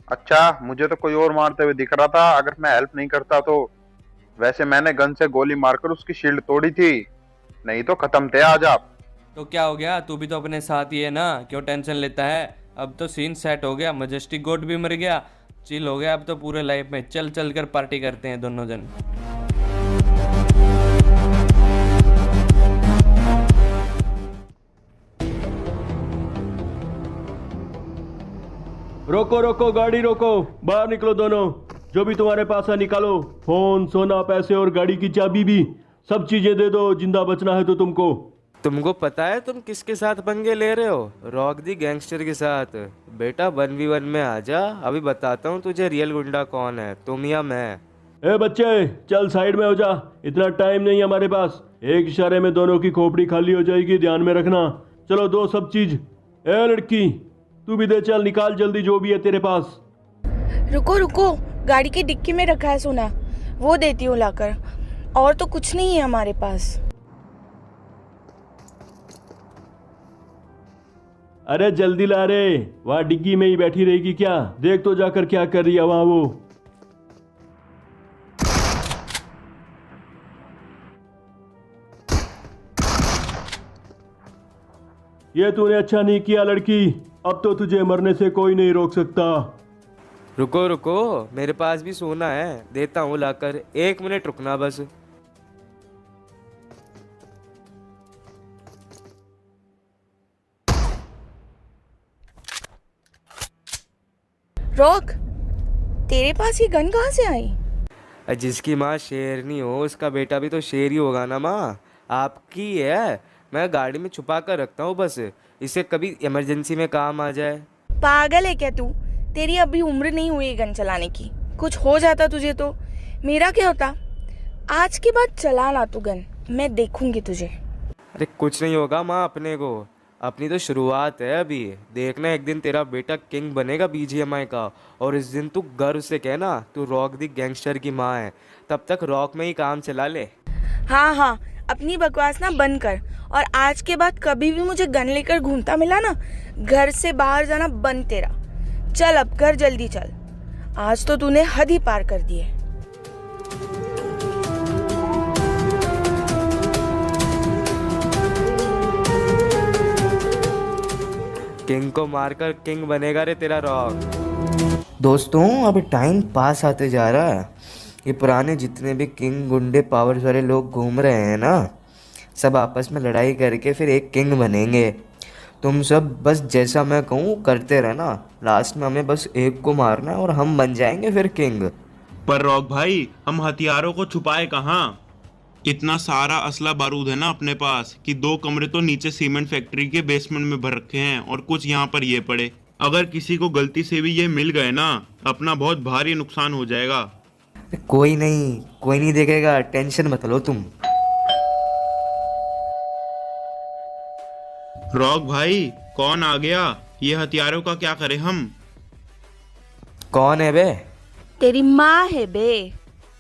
अच्छा, मुझे तो कोई और मारते हुए दिख रहा था अगर मैं हेल्प नहीं करता तो। वैसे मैंने गन से गोली मारकर उसकी शील्ड तोड़ी थी, नहीं तो खत्म थे आज आप। तो क्या हो गया, तू भी तो अपने साथ ही है ना, क्यों टेंशन लेता है? अब तो सीन सेट हो गया, मजेस्टिक गॉड भी मर गया, चिल हो गया अब तो पूरे लाइफ में। चल चल कर पार्टी करते हैं दोनों जन। रोको रोको, गाड़ी रोको, बाहर निकलो दोनों। जो भी तुम्हारे पास है निकालो, फोन, सोना, पैसे और गाड़ी की चाबी भी, सब चीजें दे दो, जिंदा बचना है तो तुमको। तुमको पता है तुम किसके साथ पंगे ले रहे हो? रॉक दी गैंगस्टर के साथ। बेटा 1v1 में आ जा, अभी बताता हूँ तुझे रियल गुंडा कौन है, तुम या मैं। ए बच्चे, चल साइड में हो जा, इतना टाइम नहीं है हमारे पास। एक इशारे में दोनों की खोपड़ी खाली हो जाएगी, ध्यान में रखना। चलो दो सब चीज। ए लड़की, तू भी दे, चल निकाल जल्दी जो भी है तेरे पास। रुको रुको, गाड़ी की डिक्की में रखा है सोना, वो देती हूँ लाकर। और तो कुछ नहीं है हमारे पास। अरे जल्दी ला रे, वहाँ डिग्गी में ही बैठी रहेगी क्या? देख तो जाकर क्या कर रही है वहाँ वो। ये तूने अच्छा नहीं किया लड़की, अब तो तुझे मरने से कोई नहीं रोक सकता। रुको रुको, मेरे पास भी सोना है, देता हूँ लाकर, 1 मिनट रुकना बस। रॉक, तेरे पास ये गन कहाँ से आई? जिसकी माँ शेरनी हो उसका बेटा भी तो शेर ही होगा ना माँ। आपकी है, मैं गाड़ी में छुपा कर रखता हूँ बस, इसे कभी इमरजेंसी में काम आ जाए। पागल है क्या तू? तेरी अभी उम्र नहीं हुई गन चलाने की। कुछ हो जाता तुझे तो मेरा क्या होता? आज के बाद चलाना तू गन, मैं देखूंगी तुझे। अरे कुछ नहीं होगा माँ, अपने को, अपनी तो शुरुआत है अभी। देखना एक दिन तेरा बेटा किंग बनेगा बीजीएमआई का, और इस दिन तू गर्व से कहना तू रॉक दी गैंगस्टर की माँ है। तब तक रॉक में ही काम चला ले। हाँ हाँ, अपनी बकवास ना बंद कर, और आज के बाद कभी भी मुझे गन लेकर घूमता मिला ना, घर से बाहर जाना बंद तेरा। चल अब घर जल्दी चल, आज तो तूने हद ही पार कर दी है। किंग को मारकर किंग बनेगा रे तेरा रॉक। दोस्तों अब टाइम पास आते जा रहा है। ये पुराने जितने भी किंग गुंडे पावर्स वाले लोग घूम रहे हैं ना, सब आपस में लड़ाई करके फिर एक किंग बनेंगे। तुम सब बस जैसा मैं कहूँ करते रहना, लास्ट में हमें बस एक को मारना है और हम बन जाएंगे फिर किंग। पर रॉक भाई, हम हथियारों को छुपाए कहाँ? इतना सारा असला बारूद है ना अपने पास कि 2 कमरे तो नीचे सीमेंट फैक्ट्री के बेसमेंट में भर रखे हैं और कुछ यहाँ पर ये पड़े। अगर किसी को गलती से भी ये मिल गए ना, अपना बहुत भारी नुकसान हो जाएगा। कोई नहीं देखेगा, टेंशन मत लो तुम। रॉक भाई, कौन आ गया? ये हथियारों का क्या करें हम? कौन है बे? तेरी माँ है बे।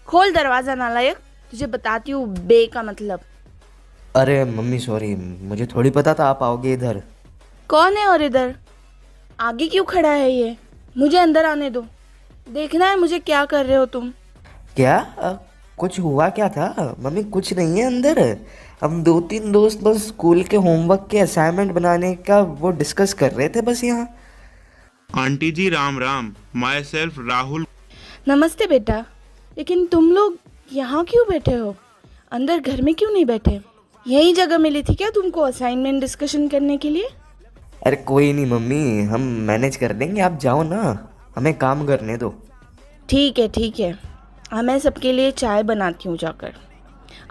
खोल दरवाजा नालायक, तुझे बताती हूँ बे का मतलब। अरे मम्मी सॉरी, मुझे थोड़ी पता था आप आओगे इधर। कौन है और इधर आगे क्यों खड़ा है ये? मुझे अंदर आने दो, देखना है मुझे क्या कर रहे हो तुम। क्या कुछ हुआ क्या था? मम्मी कुछ नहीं है अंदर, हम 2-3 दोस्त बस स्कूल के होमवर्क के असाइनमेंट बनाने का वो डिस्कस कर रहे थे बस यहाँ। Aunty ji Ram Ram, myself Rahul. नमस्ते बेटा, लेकिन तुम लोग यहाँ क्यों बैठे हो? अंदर घर में क्यों नहीं बैठे? यही जगह मिली थी क्या तुमको असाइनमेंट डिस्कशन करने के लिए? अरे कोई नहीं मम्मी, हम मैनेज कर देंगे, आप जाओ ना, हमें काम करने दो। ठीक है, मैं सबके लिए चाय बनाती हूँ, जाकर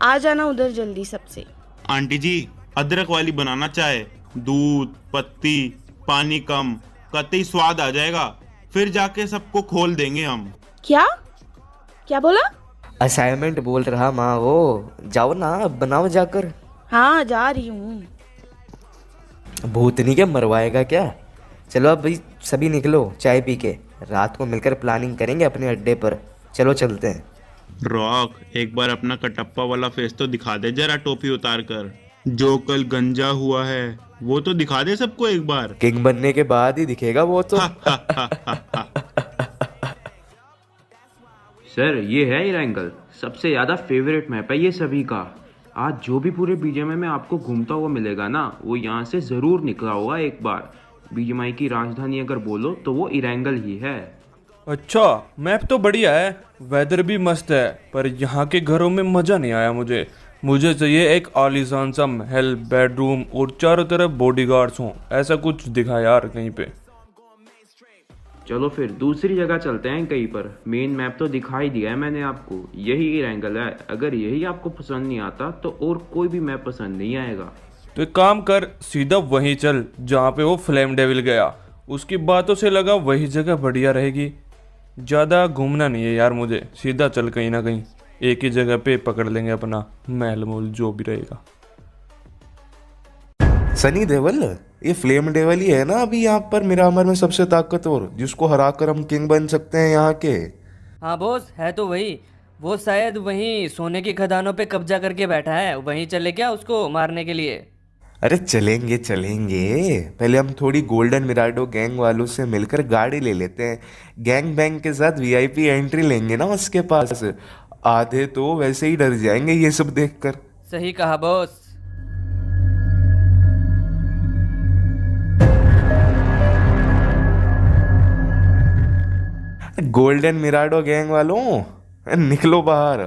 आ जाना उधर जल्दी सबसे। आंटी जी, अदरक वाली बनाना चाहे, दूध पत्ती पानी कम, कतई स्वाद आ जाएगा, फिर जाके सबको खोल देंगे हम। क्या बोला? असाइनमेंट बोल रहा माँ वो, जाओ ना बनाओ जाकर। हाँ जा रही हूँ। भूतनी के मरवाएगा क्या? चलो अब भाई सभी निकलो चाय पी के, रात को मिलकर प्लानिंग करेंगे अपने अड्डे पर। चलो चलते हैं। रॉक, एक बार अपना कटप्पा वाला फेस तो दिखा दे जरा, टोपी उतार कर। जो कल गंजा हुआ है वो तो दिखा दे सबको एक बार। किंग बनने के बाद ही दिखेगा वो तो। सर ये है इरेंगल, सबसे ज़्यादा फेवरेट मैप है ये सभी का। आज जो भी पूरे बीजेएमआई में आपको घूमता हुआ मिलेगा ना, वो यहाँ से ज़रूर निकला होगा एक बार। बीजेएमआई की राजधानी अगर बोलो तो वो इरेंगल ही है। अच्छा, मैप तो बढ़िया है, वेदर भी मस्त है, पर यहाँ के घरों में मज़ा नहीं आया मुझे चाहिए एक आलीशान सा महल, बेडरूम और चारों तरफ बॉडीगार्ड्स हों, ऐसा कुछ दिखा यार कहीं पे। चलो फिर दूसरी जगह चलते हैं कहीं पर। मेन मैप तो दिखाई दिया है मैंने आपको, यही इरेंगल है। अगर यही आपको पसंद नहीं आता तो और कोई भी मैप पसंद नहीं आएगा। तो एक काम कर, सीधा वहीं चल जहाँ पे वो फ्लेम डेविल गया। उसकी बातों से लगा वही जगह बढ़िया रहेगी। ज़्यादा घूमना नहीं है यार मुझे, सीधा चल कहीं ना कहीं, एक ही जगह पे पकड़ लेंगे अपना महल मोल जो भी रहेगा। सनी देवल, ये फ्लेम डेवल ही है ना अभी यहाँ पर मिरामर में सबसे ताकतवर, जिसको हराकर हम किंग बन सकते हैं यहाँ के। हाँ बॉस, है तो वही। वो शायद वहीं सोने की खदानों पे कब्जा करके बैठा है, वहीं चले क्या उसको मारने के लिए? अरे चलेंगे, पहले हम थोड़ी गोल्डन मिराडो गैंग वालों से मिलकर गाड़ी ले लेते हैं। गैंग बैंग के साथ वीआईपी एंट्री लेंगे ना उसके पास। आधे तो वैसे ही डर जाएंगे ये सब देखकर। सही कहा बॉस। गोल्डन मिराडो गैंग वालों, निकलो बाहर।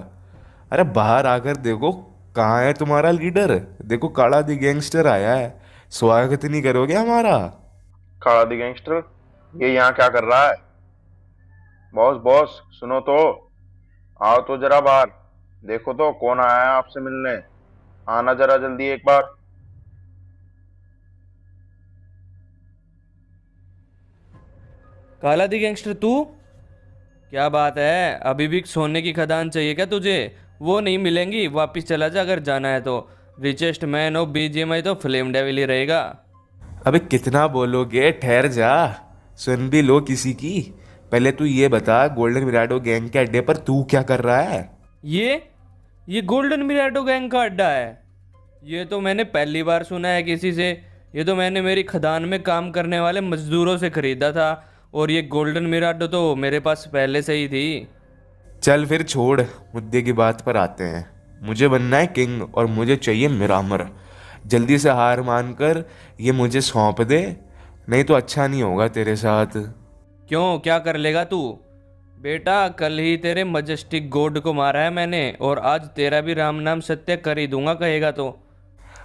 अरे बाहर आकर देखो कहाँ है तुम्हारा लीडर। देखो काला दी गैंगस्टर आया है, स्वागत नहीं करोगे हमारा? काला दी गैंगस्टर ये यहाँ क्या कर रहा है? बॉस बॉस सुनो तो, आओ तो जरा बाहर, देखो तो कौन आया है आपसे मिलने। आना जरा जल्दी एक बार। काला दी गैंगस्टर तू? क्या बात है, अभी भी सोने की खदान चाहिए क्या तुझे? वो नहीं मिलेंगी, वापस चला जा अगर जाना है तो। रिचेस्ट मैन ऑफ बीजीएमआई तो फ्लेम डेविल ही रहेगा। अबे कितना बोलोगे, ठहर जा, सुन भी लो किसी की। पहले तू ये बता, गोल्डन मिराडो गैंग के अड्डे पर तू क्या कर रहा है? ये गोल्डन मिराडो गैंग का अड्डा है? ये तो मैंने पहली बार सुना है किसी से। ये तो मैंने मेरी खदान में काम करने वाले मजदूरों से खरीदा था, और ये गोल्डन मिराडो तो मेरे पास पहले से ही थी। चल फिर छोड़, मुद्दे की बात पर आते हैं। मुझे बनना है किंग और मुझे चाहिए मिरामर। जल्दी से हार मानकर ये मुझे सौंप दे, नहीं तो अच्छा नहीं होगा तेरे साथ। क्यों, क्या कर लेगा तू? बेटा कल ही तेरे मजेस्टिक गॉड को मारा है मैंने, और आज तेरा भी राम नाम सत्य कर ही दूंगा कहेगा तो।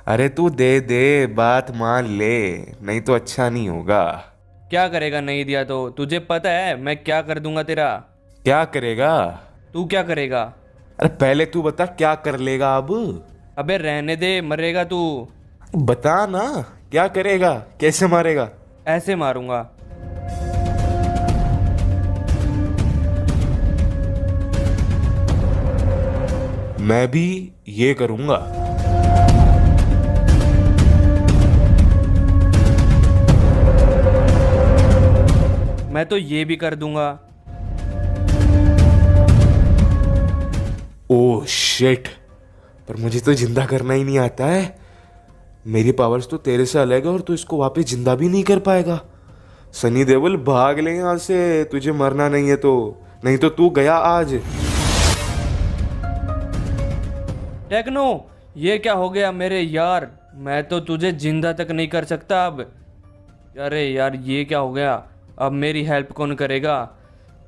अरे तू दे दे, बात मान ले, नहीं तो अच्छा नहीं होगा। क्या करेगा नहीं दिया तो? तुझे पता है मैं क्या कर दूंगा तेरा। क्या करेगा? तू क्या करेगा? अरे पहले तू बता क्या कर लेगा अब। अबे रहने दे, मरेगा तू। बता ना क्या करेगा, कैसे मारेगा? ऐसे मारूंगा। मैं भी ये करूंगा। मैं तो ये भी कर दूंगा। ओह शिट, पर मुझे तो जिंदा करना ही नहीं आता है। मेरी पावर्स तो तेरे से अलग है और तू इसको वापस जिंदा भी नहीं कर पाएगा। सनी देओल भाग ले यहाँ से, तुझे मरना नहीं है तो, नहीं तो तू गया आज। टेक्नो, ये क्या हो गया मेरे यार? मैं तो तुझे जिंदा तक नहीं कर सकता अब। अरे यार ये क्या हो गया? अब मेरी हेल्प कौन करेगा?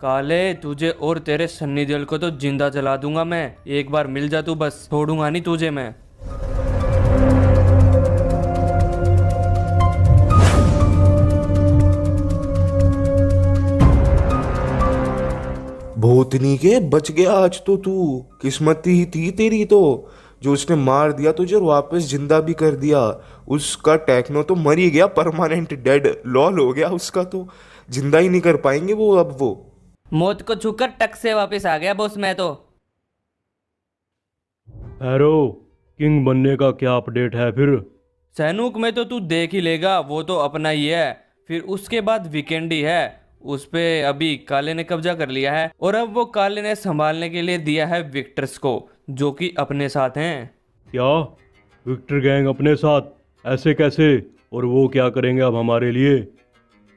काले, तुझे और तेरे सन्नी देओल को तो जिंदा जला दूंगा मैं। एक बार मिल जा तू, बस छोड़ूंगा नहीं तुझे मैं। भूतनी के बच गया आज तो तू। किस्मत ही थी तेरी तो, जो उसने मार दिया तुझे और वापस जिंदा भी कर दिया। उसका टेक्नो तो मर ही गया, परमानेंट डेड, लॉल हो गया उसका तो। जिंदा ही नहीं कर पाएंगे वो अब। वो मौत को छूकर टक से वापस आ गया बॉस मैं तो। हैरो, किंग बनने का क्या अपडेट है फिर? सैनुक में तो तू देख ही लेगा, वो तो अपना ही है। फिर उसके बाद वीकेंड ही है, उस पे अभी काले ने कब्जा कर लिया है, और अब वो काले ने संभालने के लिए दिया है विक्टर्स को, जो कि अपने साथ हैं। क्या विक्टर गैंग अपने साथ? ऐसे कैसे? और वो क्या करेंगे अब हमारे लिए?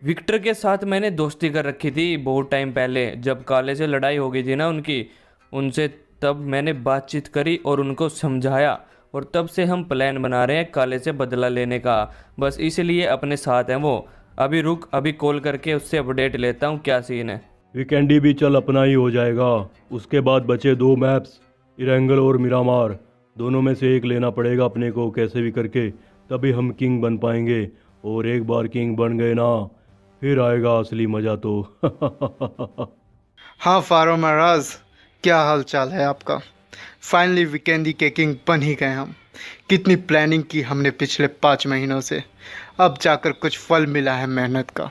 विक्टर के साथ मैंने दोस्ती कर रखी थी बहुत टाइम पहले, जब काले से लड़ाई हो गई थी ना उनसे तब मैंने बातचीत करी और उनको समझाया, और तब से हम प्लान बना रहे हैं काले से बदला लेने का। बस इसलिए अपने साथ हैं वो। अभी रुक, अभी कॉल करके उससे अपडेट लेता हूँ क्या सीन है। वीकेंडी भी चल अपना ही हो जाएगा। उसके बाद बचे 2 मैप्स, इरेंगल और मिरामार। दोनों में से एक लेना पड़ेगा अपने को कैसे भी करके, तभी हम किंग बन पाएंगे। और एक बार किंग बन गए ना, फिर आएगा असली मज़ा तो। हाँ फारो महाराज, क्या हाल चाल है आपका? फाइनली वीकेंडी के किंग बन ही गए हम। कितनी प्लानिंग की हमने पिछले 5 महीनों से, अब जाकर कुछ फल मिला है मेहनत का।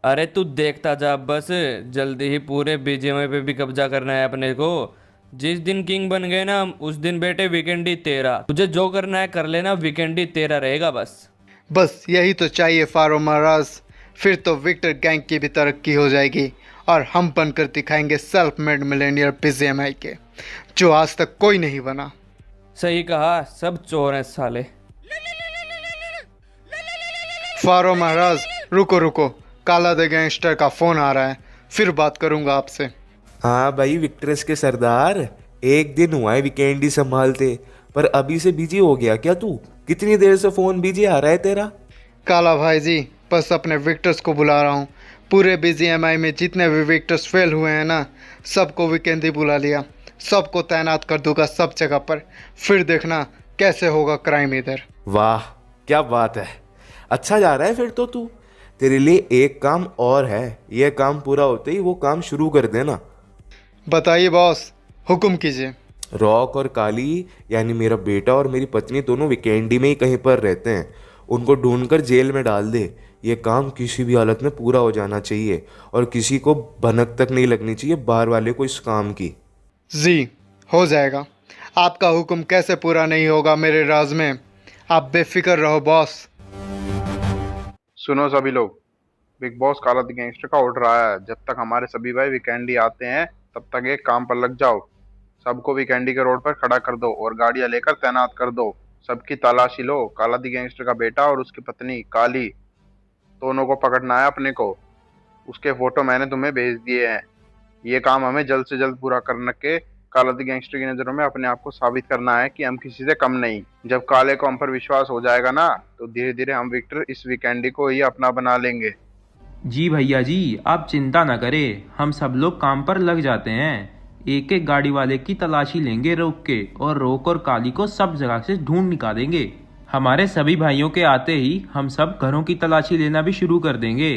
अरे तू देखता जा बस, जल्दी ही पूरे बीजेएमआई पे भी कब्जा करना है अपने को। जिस दिन किंग बन गए ना उस दिन बेटे वीकेंडी तेरा। तुझे जो करना है कर लेना, वीकेंडी तेरा रहेगा बस। बस यही तो चाहिए फारो महाराज, फिर तो विक्टर गैंग की भी तरक्की हो जाएगी और हम बनकर दिखाएंगे सेल्फ मेड मिलेनियर बीजेएमआई के, जो आज तक कोई नहीं बना। सही कहा, सब चोर हैं साले। फारो महाराज रुको रुको, काला द गैंगस्टर का फोन आ रहा है, फिर बात करूंगा आपसे। हाँ भाई विक्ट्रेस के सरदार, एक दिन हुआ है वीकेंडी संभालते, पर अभी से बिजी हो गया क्या तू? कितनी देर से फोन बिजी आ रहा है तेरा? काला भाई जी, बस अपने विक्टर्स को बुला रहा हूँ, पूरे BGMI में जितने भी विक्टर्स फेल हुए हैं ना, सबको वीकेंडी बुला लिया, सबको तैनात कर दूंगा सब जगह पर। फिर देखना कैसे होगा क्राइम इधर। वाह क्या बात है, अच्छा जा रहा है फिर तो तू। तेरे लिए एक काम और है, ये काम पूरा होते ही वो काम शुरू कर देना। बताइए बॉस, हुक्म कीजिए। रॉक और काली यानी मेरा बेटा और मेरी पत्नी दोनों वीकेंडी में ही कहीं पर रहते हैं, उनको ढूंढकर जेल में डाल दे। ये काम किसी भी हालत में पूरा हो जाना चाहिए और किसी को भनक तक नहीं लगनी चाहिए बाहर वाले को इस काम की। जी हो जाएगा, आपका हुक्म कैसे पूरा नहीं होगा मेरे राज में, आप बेफिक्र रहो बॉस। सुनो सभी लोग, बिग बॉस काला द गैंगस्टर का ऑर्डर आया है, जब तक हमारे सभी भाई वीकेंडी आते हैं तब तक एक काम पर लग जाओ। सबको वीकेंडी के रोड पर खड़ा कर दो और गाड़ियां लेकर तैनात कर दो। सबकी तलाशी लो, काला द गैंगस्टर का बेटा और उसकी पत्नी काली, दोनों को पकड़ना है अपने को। उसके फोटो मैंने तुम्हें भेज दिए हैं। ये काम हमें जल्द से जल्द पूरा करने के काला द गैंगस्टर की नज़रों में अपने आप को साबित करना है कि हम किसी से कम नहीं। जब काले को हम पर विश्वास हो जाएगा ना, तो धीरे धीरे हम विक्टर इस वीकेंडी को ही अपना बना लेंगे। जी भैया जी, आप चिंता न करें, हम सब लोग काम पर लग जाते हैं। एक एक गाड़ी वाले की तलाशी लेंगे रोक के, और रोक और काली को सब जगह से ढूंढ निकालेंगे। हमारे सभी भाइयों के आते ही हम सब घरों की तलाशी लेना भी शुरू कर देंगे।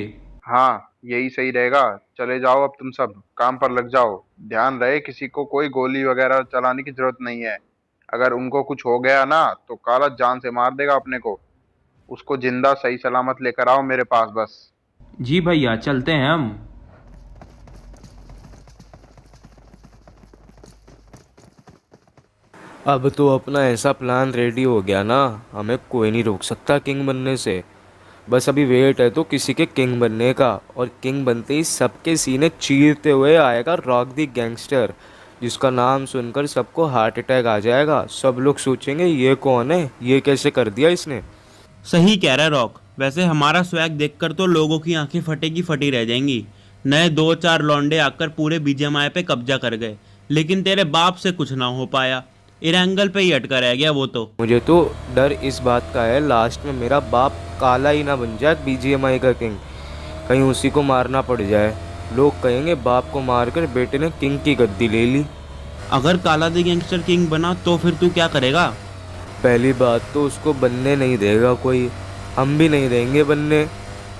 हाँ यही सही रहेगा। चले जाओ अब तुम सब काम पर लग जाओ। ध्यान रहे किसी को कोई गोली वगैरह चलाने की जरूरत नहीं है। अगर उनको कुछ हो गया ना तो काला जान से मार देगा अपने को। उसको जिंदा सही सलामत लेकर आओ मेरे पास बस। जी भैया, चलते हैं हम। अब तो अपना ऐसा प्लान रेडी हो गया ना, हमें कोई नहीं रोक सकता किंग बनने से। बस अभी वेट है तो किसी के किंग बनने का, और किंग बनते ही सबके सीने चीरते हुए आएगा रॉक द गैंगस्टर, जिसका नाम सुनकर सबको हार्ट अटैक आ जाएगा। सब लोग सोचेंगे ये कौन है, ये कैसे कर दिया इसने। सही कह रहा है रॉक। वैसे हमारा स्वैग देखकर तो लोगों की आंखें फटी रह जाएंगी। नए 2-4 लौंडे आकर पूरे BGMI पे कब्जा कर गए, लेकिन तेरे बाप से कुछ ना हो पाया। इरंगल पे ही अटका रह गया वो तो। मुझे तो डर इस बात का है लास्ट में मेरा बाप काला ही ना बन जाए BGMI का किंग, कहीं उसी को मारना पड़ जाए। लोग कहेंगे बाप को मारकर बेटे ने किंग की गद्दी ले ली। अगर काला द गैंगस्टर किंग बना तो फिर तू क्या करेगा? पहली बात तो उसको बनने नहीं देगा कोई, हम भी नहीं देंगे बनने।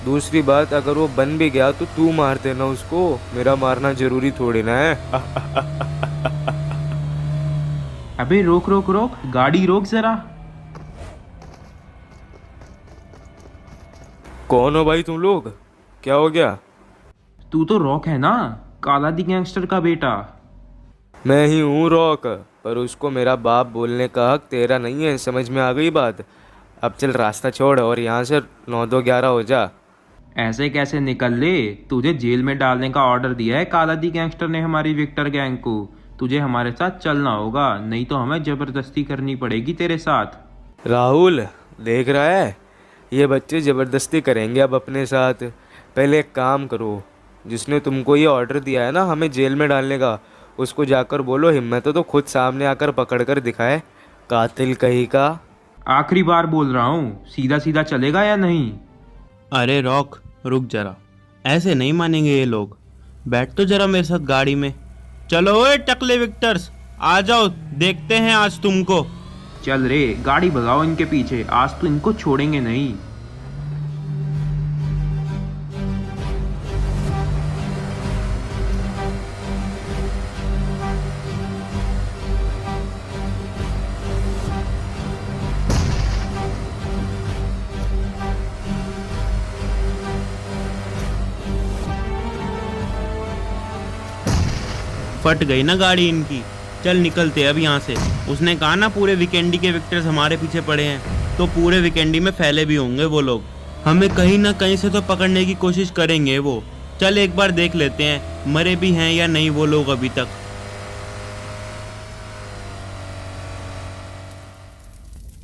दूसरी बात, अगर वो बन भी गया तो तू मार देना उसको, मेरा मारना जरूरी थोड़ी ना है। अबे रोक रोक रोक, गाड़ी रोक जरा। कौन हो भाई तुम लोग, क्या हो गया? तू तो रॉक है ना, काला द गैंगस्टर का बेटा। मैं ही हूँ रॉक, पर उसको मेरा बाप बोलने का हक तेरा नहीं है, समझ में आ गई बात? अब चल रास्ता छोड़ और यहाँ से 9-2-11 हो जा। ऐसे कैसे निकल ले, तुझे जेल में डालने का ऑर्डर दिया है काला द गैंगस्टर ने हमारी विक्टर गैंग को। तुझे हमारे साथ चलना होगा, नहीं तो हमें जबरदस्ती करनी पड़ेगी तेरे साथ। राहुल देख रहा है, ये बच्चे ज़बरदस्ती करेंगे अब अपने साथ। पहले एक काम करो, जिसने तुमको ये ऑर्डर दिया है ना हमें जेल में डालने का, उसको जाकर बोलो हिम्मत हो तो खुद सामने आकर पकड़ कर दिखाए, कातिल कहीं का। आखिरी बार बोल रहा हूँ, सीधा सीधा चलेगा या नहीं? अरे रॉक रुक जरा, ऐसे नहीं मानेंगे ये लोग। बैठ तो जरा मेरे साथ गाड़ी में। चलो ओए टकले विक्टर्स, आ जाओ, देखते हैं आज तुमको। चल रे, गाड़ी भगाओ इनके पीछे, आज तो इनको छोड़ेंगे नहीं। फट गई ना गाड़ी इनकी। चल निकलते अब यहाँ से। उसने कहा ना पूरे वीकेंडी के विक्टर्स हमारे पीछे पड़े हैं, तो पूरे वीकेंडी में फैले भी होंगे वो लोग। हमें कहीं ना कहीं से तो पकड़ने की कोशिश करेंगे वो। चल एक बार देख लेते हैं मरे भी हैं या नहीं वो लोग अभी तक।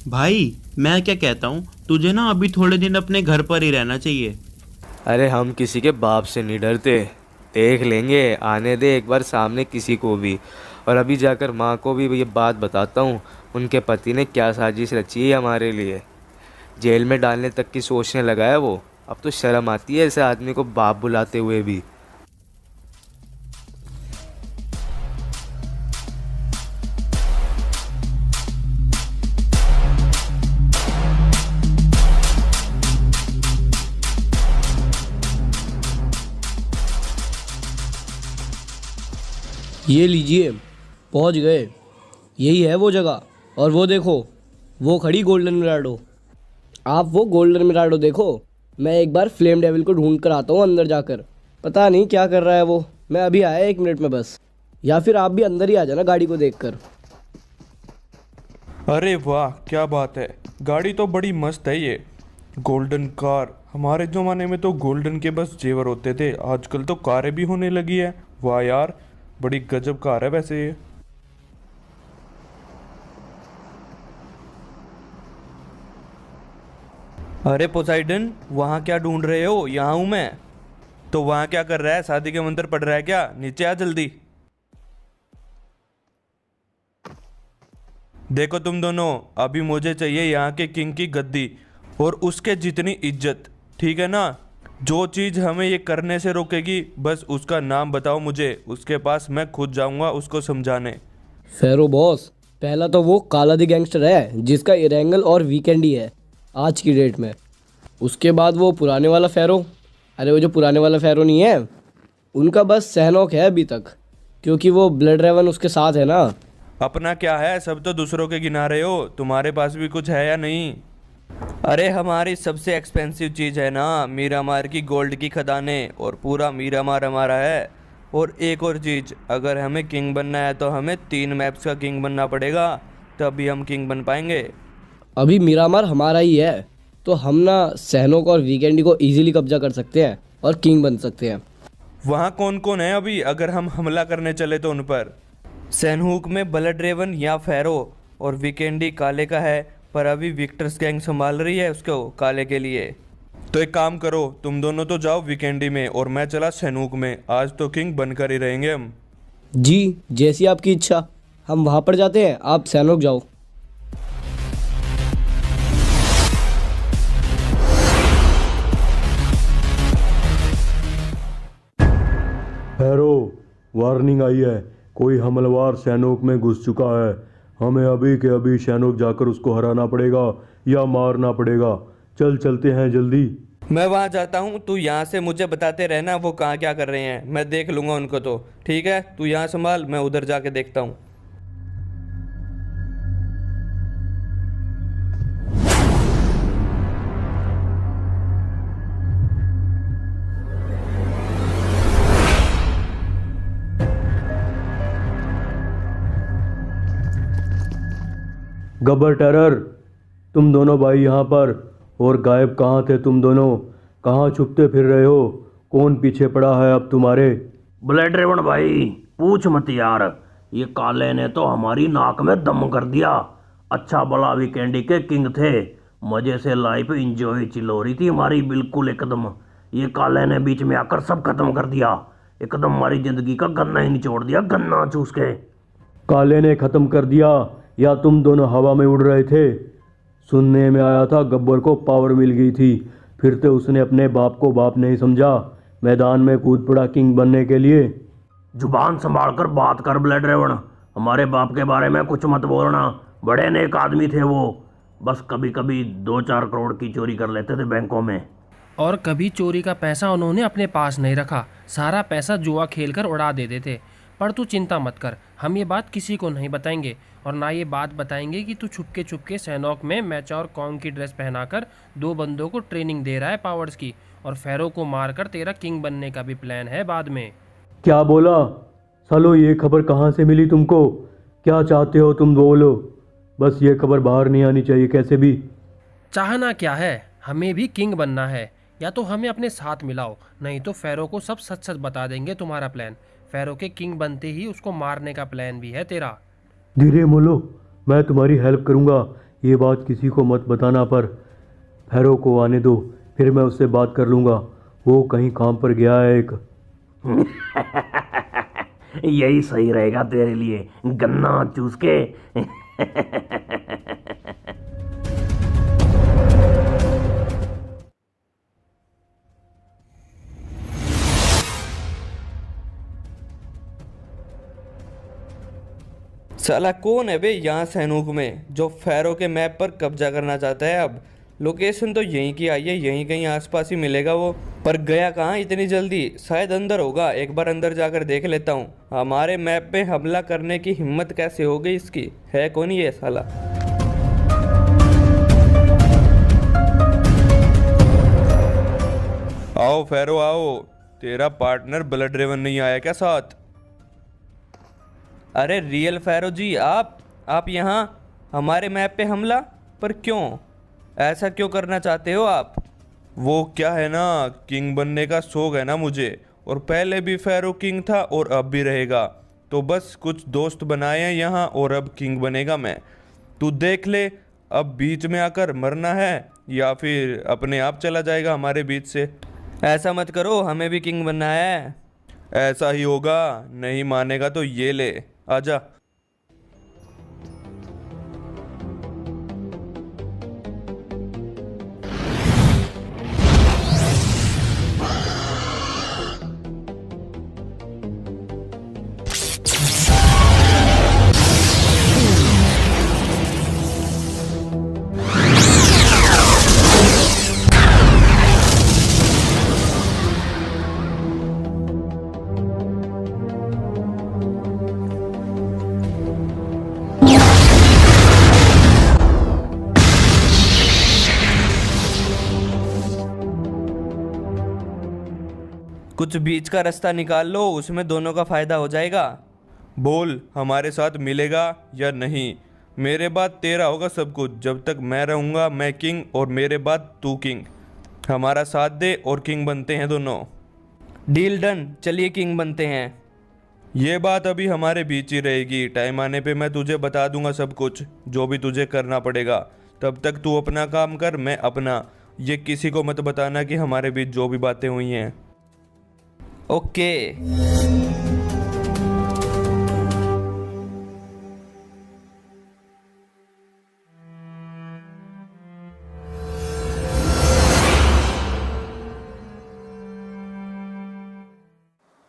भाई मैं क्या कहता हूँ, तुझे ना अभी थोड़े दिन अपने घर पर ही रहना चाहिए। अरे हम किसी के बाप से नहीं डरते, देख लेंगे, आने दे एक बार सामने किसी को भी। और अभी जाकर माँ को भी ये बात बताता हूँ, उनके पति ने क्या साजिश रची है हमारे लिए। जेल में डालने तक की सोचने लगा है वो। अब तो शर्म आती है ऐसे आदमी को बाप बुलाते हुए भी। ये लीजिए, पहुंच गए। यही है वो जगह। और वो देखो, वो खड़ी गोल्डन मिराडो। आप वो गोल्डन मिराडो देखो। मैं एक बार फ्लेम डेविल को ढूंढ कर आता हूँ अंदर जाकर। पता नहीं क्या कर रहा है वो। मैं अभी आया 1 मिनट में बस। या फिर आप भी अंदर ही आ जाना गाड़ी को देखकर। अरे वाह, क्या बात है। गाड़ी तो बड़ी मस्त है ये। Golden car. हमारे ज़माने में तो गोल्डन के बस जेवर होते थे, आजकल तो कारें भी होने लगी है। वाह यार, बड़ी गजब कार है वैसे ये। अरे पोसाइडन, वहाँ क्या ढूंढ रहे हो? यहाँ हूँ मैं। तो वहाँ क्या कर रहा है? शादी के मंत्र पढ़ रहा है क्या? नीचे आ जल्दी। देखो तुम दोनों, अभी मुझे चाहिए यहाँ के किंग की गद्दी और उसके जितनी इज्जत, ठीक है ना? जो चीज़ हमें ये करने से रोकेगी, बस उसका नाम बताओ मुझे, उसके पास मैं खुद जाऊंगा उसको समझाने। फेरो बॉस, पहला तो वो काला दी गैंगस्टर है जिसका इरेंगल और वीकेंड ही है आज की डेट में। उसके बाद वो पुराने वाला फेरो। अरे वो जो पुराने वाला फेरो नहीं है, उनका बस सहनोक है अभी तक, क्योंकि वो ब्लड रेवन उसके साथ है ना। अपना क्या है, सब तो दूसरों के गिना रहे हो। तुम्हारे पास भी कुछ है या नहीं? अरे हमारी सबसे एक्सपेंसिव चीज़ है ना, मीरामार की गोल्ड की खदानें, और पूरा मीरामार हमारा है। और एक और चीज़, अगर हमें किंग बनना है तो हमें 3 मैप्स का किंग बनना पड़ेगा, तभी हम किंग बन पाएंगे। अभी मीरामार हमारा ही है, तो हम ना सहनोक और वीकेंडी को इजीली कब्जा कर सकते हैं और किंग बन सकते हैं। वहाँ कौन कौन है अभी, अगर हम हमला करने चले तो उन पर? सैनहुक में ब्लड रेवन या फेरो, और वीकेंडी काले का है, पर अभी विक्टर्स गैंग संभाल रही है उसको काले के लिए। तो एक काम करो, तुम दोनों तो जाओ वीकेंडी में और मैं चला सैनहुक में। आज तो किंग बनकर ही रहेंगे हम। जी, जैसी आपकी इच्छा। हम वहाँ पर जाते हैं, आप सैनहुक जाओ। फेरो, वार्निंग आई है, कोई हमलावर सैनोक में घुस चुका है। हमें अभी के अभी सैनोक जाकर उसको हराना पड़ेगा या मारना पड़ेगा। चलते हैं जल्दी। मैं वहाँ जाता हूँ, तू यहाँ से मुझे बताते रहना वो कहाँ क्या कर रहे हैं, मैं देख लूँगा उनको। तो ठीक है, तू यहाँ संभाल, मैं उधर जाके देखता हूँ। गब्बर टेरर, तुम दोनों भाई यहाँ पर, और गायब कहाँ थे तुम दोनों? कहाँ छुपते फिर रहे हो? कौन पीछे पड़ा है अब तुम्हारे? ब्लड रेवन भाई, पूछ मत यार, ये काले ने तो हमारी नाक में दम कर दिया। अच्छा भला वीकेंडी के किंग थे, मजे से लाइफ इंजॉय चिल हो रही थी हमारी बिल्कुल एकदम। ये काले ने बीच में आकर सब खत्म कर दिया, एकदम हमारी जिंदगी का गन्ना ही निचोड़ दिया, गन्ना चूस के। काले ने ख़त्म कर दिया या तुम दोनों हवा में उड़ रहे थे? सुनने में आया था गब्बर को पावर मिल गई थी, फिर तो उसने अपने बाप को बाप नहीं समझा, मैदान में कूद पड़ा किंग बनने के लिए। जुबान संभाल कर बात कर ब्लड रेवन, हमारे बाप के बारे में कुछ मत बोलना। बड़े नेक आदमी थे वो, बस कभी कभी 2-4 करोड़ की चोरी कर लेते थे बैंकों में। और कभी चोरी का पैसा उन्होंने अपने पास नहीं रखा, सारा पैसा जुआ खेलकर उड़ा देते थे। पर तू चिंता मत कर, हम ये बात किसी को नहीं बताएंगे, और ना ये बात बताएंगे कि तू छुपके सैनोक में मैच्योर कॉन्ग की ड्रेस पहनाकर 2 बंदों को ट्रेनिंग दे रहा है पावर्स की, और फेरो को मारकर तेरा किंग बनने का भी प्लान है बाद में। क्या बोला सालो? ये खबर कहाँ से मिली तुमको? क्या चाहते हो तुम बोलो, बस ये खबर बाहर नहीं आनी चाहिए कैसे भी। चाहना क्या है, हमें भी किंग बनना है। या तो हमें अपने साथ मिलाओ, नहीं तो फेरो को सब सच सच बता देंगे तुम्हारा प्लान। फेरो के किंग बनते ही उसको मारने का प्लान भी है तेरा। धीरे बोलो, मैं तुम्हारी हेल्प करूँगा, ये बात किसी को मत बताना। पर फेरो को आने दो, फिर मैं उससे बात कर लूँगा। वो कहीं काम पर गया है एक। यही सही रहेगा तेरे लिए, गन्ना चूस के। साला कौन है बे यहाँ सैनूक में जो फेरो के मैप पर कब्जा करना चाहता है? अब लोकेशन तो यहीं की आई है, यहीं कहीं आसपास ही मिलेगा वो, पर गया कहाँ इतनी जल्दी? शायद अंदर होगा, एक बार अंदर जाकर देख लेता हूँ। हमारे मैप पे हमला करने की हिम्मत कैसे हो गई इसकी? है कौन ये साला? आओ फेरो आओ, तेरा पार्टनर ब्लड रेवन नहीं आया क्या साथ? अरे रियल फेरो जी, आप यहाँ हमारे मैप पे हमला? पर क्यों? ऐसा क्यों करना चाहते हो आप? वो क्या है ना, किंग बनने का शौक है ना मुझे, और पहले भी फेरो किंग था और अब भी रहेगा। तो बस कुछ दोस्त बनाए हैं यहाँ और अब किंग बनेगा मैं। तू देख ले, अब बीच में आकर मरना है या फिर अपने आप चला जाएगा हमारे बीच से। ऐसा मत करो, हमें भी किंग बनना है। ऐसा ही होगा, नहीं मानेगा तो ये ले, आजा। कुछ बीच का रास्ता निकाल लो, उसमें दोनों का फायदा हो जाएगा। बोल, हमारे साथ मिलेगा या नहीं? मेरे बाद तेरा होगा सब कुछ। जब तक मैं रहूँगा मैं किंग और मेरे बाद तू किंग। हमारा साथ दे और किंग बनते हैं दोनों। डील डन, चलिए किंग बनते हैं। ये बात अभी हमारे बीच ही रहेगी, टाइम आने पे मैं तुझे बता दूंगा सब कुछ, जो भी तुझे करना पड़ेगा। तब तक तू अपना काम कर, मैं अपना। ये किसी को मत बताना कि हमारे बीच जो भी बातें हुई हैं। ओके।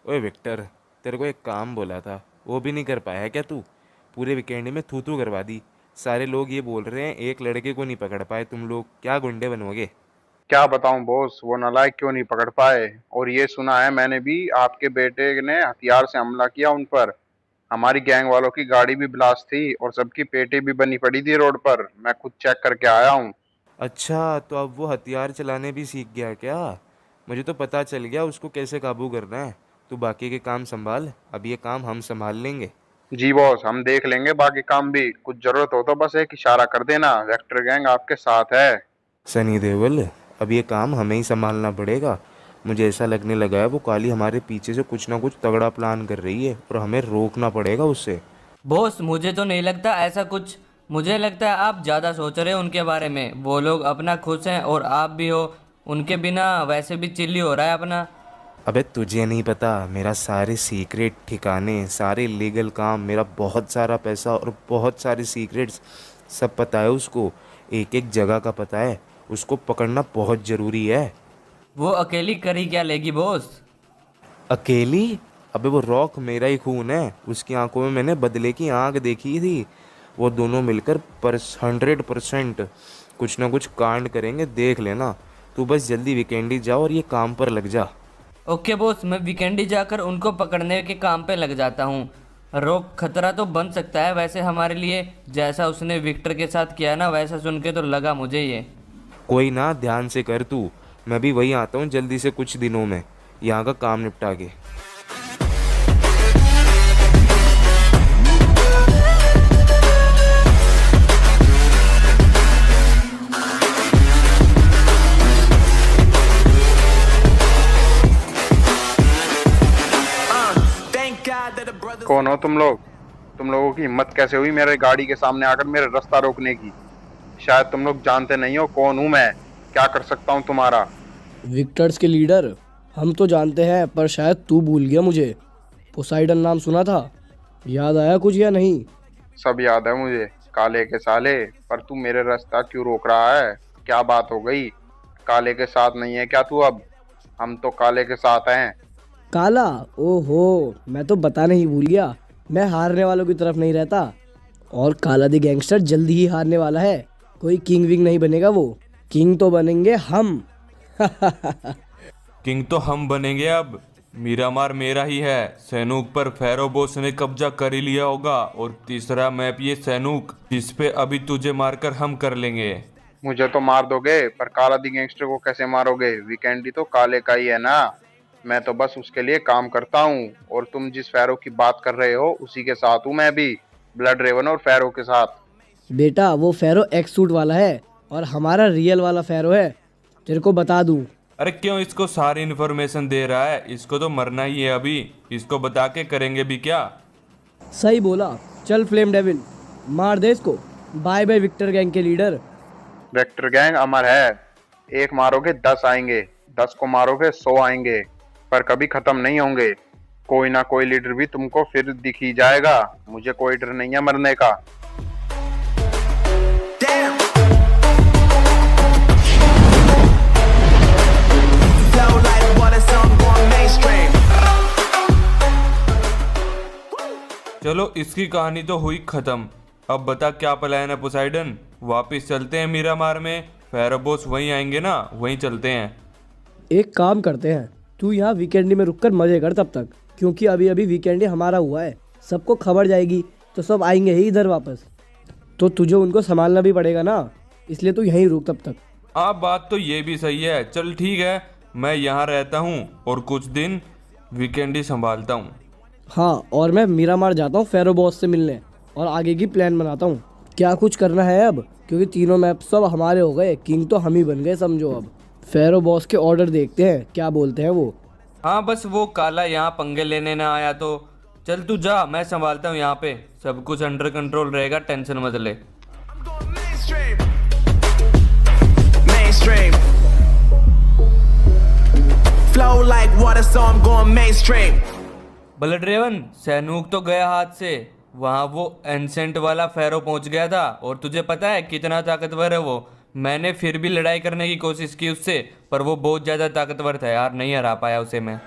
ओए विक्टर, तेरे को एक काम बोला था, वो भी नहीं कर पाया है क्या तू? पूरे वीकेंड में थू थू करवा दी। सारे लोग ये बोल रहे हैं एक लड़के को नहीं पकड़ पाए तुम लोग, क्या गुंडे बनोगे? क्या बताऊं बॉस, वो नालायक क्यों नहीं पकड़ पाए। और ये सुना है मैंने भी, आपके बेटे ने हथियार से हमला किया उन पर। हमारी गैंग वालों की गाड़ी भी ब्लास्ट थी और सबकी पेटी भी बनी पड़ी थी रोड पर। मैं खुद चेक करके आया हूँ। अच्छा, तो अब वो हथियार चलाने भी सीख गया क्या? मुझे तो पता चल गया उसको कैसे काबू करना है। तू बाकी के काम संभाल, अब ये काम हम संभाल लेंगे। जी बॉस, हम देख लेंगे बाकी काम भी। कुछ जरूरत हो तो बस एक इशारा कर देना, वेक्टर गैंग आपके साथ है। सनी देओल, अब ये काम हमें ही संभालना पड़ेगा। मुझे ऐसा लगने लगा है वो काली हमारे पीछे से कुछ ना कुछ तगड़ा प्लान कर रही है और हमें रोकना पड़ेगा उससे। बॉस, मुझे तो नहीं लगता ऐसा कुछ। मुझे लगता है आप ज़्यादा सोच रहे हो उनके बारे में। वो लोग अपना खुश हैं और आप भी हो। उनके बिना वैसे भी चिल्ली हो रहा है अपना। अबे तुझे नहीं पता, मेरा सारे सीक्रेट ठिकाने, सारे लीगल काम, मेरा बहुत सारा पैसा और बहुत सारे सीक्रेट्स सब पता है उसको। एक एक जगह का पता है। उसको पकड़ना बहुत ज़रूरी है। वो अकेली करी क्या लेगी बॉस? अकेली? अबे वो रॉक मेरा ही खून है। उसकी आंखों में मैंने बदले की आंख देखी थी। वो दोनों मिलकर 100% कुछ ना कुछ कांड करेंगे, देख लेना। तू बस जल्दी वीकेंडी जा और ये काम पर लग जा। ओके बॉस, मैं वीकेंड ही जाकर उनको पकड़ने के काम पे लग जाता हूँ। रॉक खतरा तो बन सकता है वैसे हमारे लिए। जैसा उसने विक्टर के साथ किया ना, वैसा सुन के तो लगा मुझे ये। कोई ना, ध्यान से कर तू। मैं भी वही आता हूँ जल्दी से कुछ दिनों में, यहाँ का काम निपटा के। कौन हो तुम लोग? तुम लोगों की हिम्मत कैसे हुई मेरे गाड़ी के सामने आकर मेरे रास्ता रोकने की? शायद तुम लोग जानते नहीं हो कौन हूँ मैं, क्या कर सकता हूँ तुम्हारा। विक्टर्स के लीडर हम तो जानते हैं, पर शायद तू भूल गया मुझे। पोसाइडन नाम सुना था, याद आया कुछ या नहीं? सब याद है मुझे, काले के साले। पर तू मेरे रास्ता क्यों रोक रहा है? क्या बात हो गई? काले के साथ नहीं है क्या तू अब? हम तो काले के साथ हैं। काला? ओहो, मैं तो बता नहीं भूल गया। मैं हारने वालों की तरफ नहीं रहता, और काला दी गैंगस्टर जल्दी ही हारने वाला है। कोई किंग विंग नहीं बनेगा वो, किंग तो बनेंगे हम। किंग तो हम बनेंगे अब। मीरामार मेरा ही है। सैनूक पर फेरो बॉस ने कब्जा कर ही लिया होगा और तीसरा मैप ये सैनूक, जिस पे अभी तुझे मारकर हम कर लेंगे। मुझे तो मार दोगे, पर काला दी गैंगस्टर को कैसे मारोगे? वीकेंडी तो काले का ही है ना। मैं तो बस उसके लिए काम करता हूँ। और तुम जिस फेरो की बात कर रहे हो उसी के साथ हूँ मैं भी, ब्लड रेवन और फेरो के साथ। बेटा वो फेरो एक्स सूट वाला है और हमारा रियल वाला फेरो है, तेरे को बता दूं। अरे क्यों इसको सारी इन्फॉर्मेशन दे रहा है? इसको तो मरना ही है अभी, इसको बता के करेंगे भी क्या? सही बोला। चल फ्लेम डेविल, मार दे इसको। बाय बाय विक्टर गैंग के लीडर। वेक्टर गैंग अमर है। एक मारोगे 10 आएंगे, 10 को मारोगे 100 आएंगे, पर कभी खत्म नहीं होंगे। कोई ना कोई लीडर भी तुमको फिर दिख ही जाएगा। मुझे कोई डर नहीं है मरने का। चलो इसकी कहानी तो हुई खत्म। अब बता क्या प्लान है पोसाइडन? वापिस चलते हैं मीरामार में? फेरो बॉस वहीं आएंगे ना, वहीं चलते हैं। एक काम करते हैं, तू यहाँ वीकेंडी में रुककर मजे कर तब तक, क्योंकि अभी अभी वीकेंडी हमारा हुआ है। सबको खबर जाएगी तो सब आएंगे ही इधर वापस, तो तुझे उनको संभालना भी पड़ेगा ना, इसलिए तू यहीं रुक तब तक। हाँ बात तो ये भी सही है। चल ठीक है, मैं यहाँ रहता हूँ और कुछ दिन वीकेंडी संभालता हूँ। हाँ, और मैं मीरामार जाता हूँ फेरो बॉस से मिलने और आगे की प्लान बनाता हूँ क्या कुछ करना है अब, क्योंकि तीनों मैप सब हमारे हो गए। किंग तो हम ही बन गए समझो। अब फेरो बॉस के ऑर्डर देखते हैं क्या बोलते हैं वो। हाँ बस वो काला यहाँ पंगे लेने ना आया तो चल तू जा, मैं संभालता हूँ यहाँ पे। सब कुछ अंडर कंट्रोल रहेगा, टेंशन मत ले। Flow like water, so I'm going mainstream. Blood raven, सैनूक तो गया हाथ से। वहाँ वो एंसेंट वाला फेरो पहुँच गया था और तुझे पता है कितना ताकतवर है वो। मैंने फिर भी लड़ाई करने की कोशिश की उससे, पर वो बहुत ज़्यादा ताकतवर था यार, नहीं हरा पाया उसे मैं।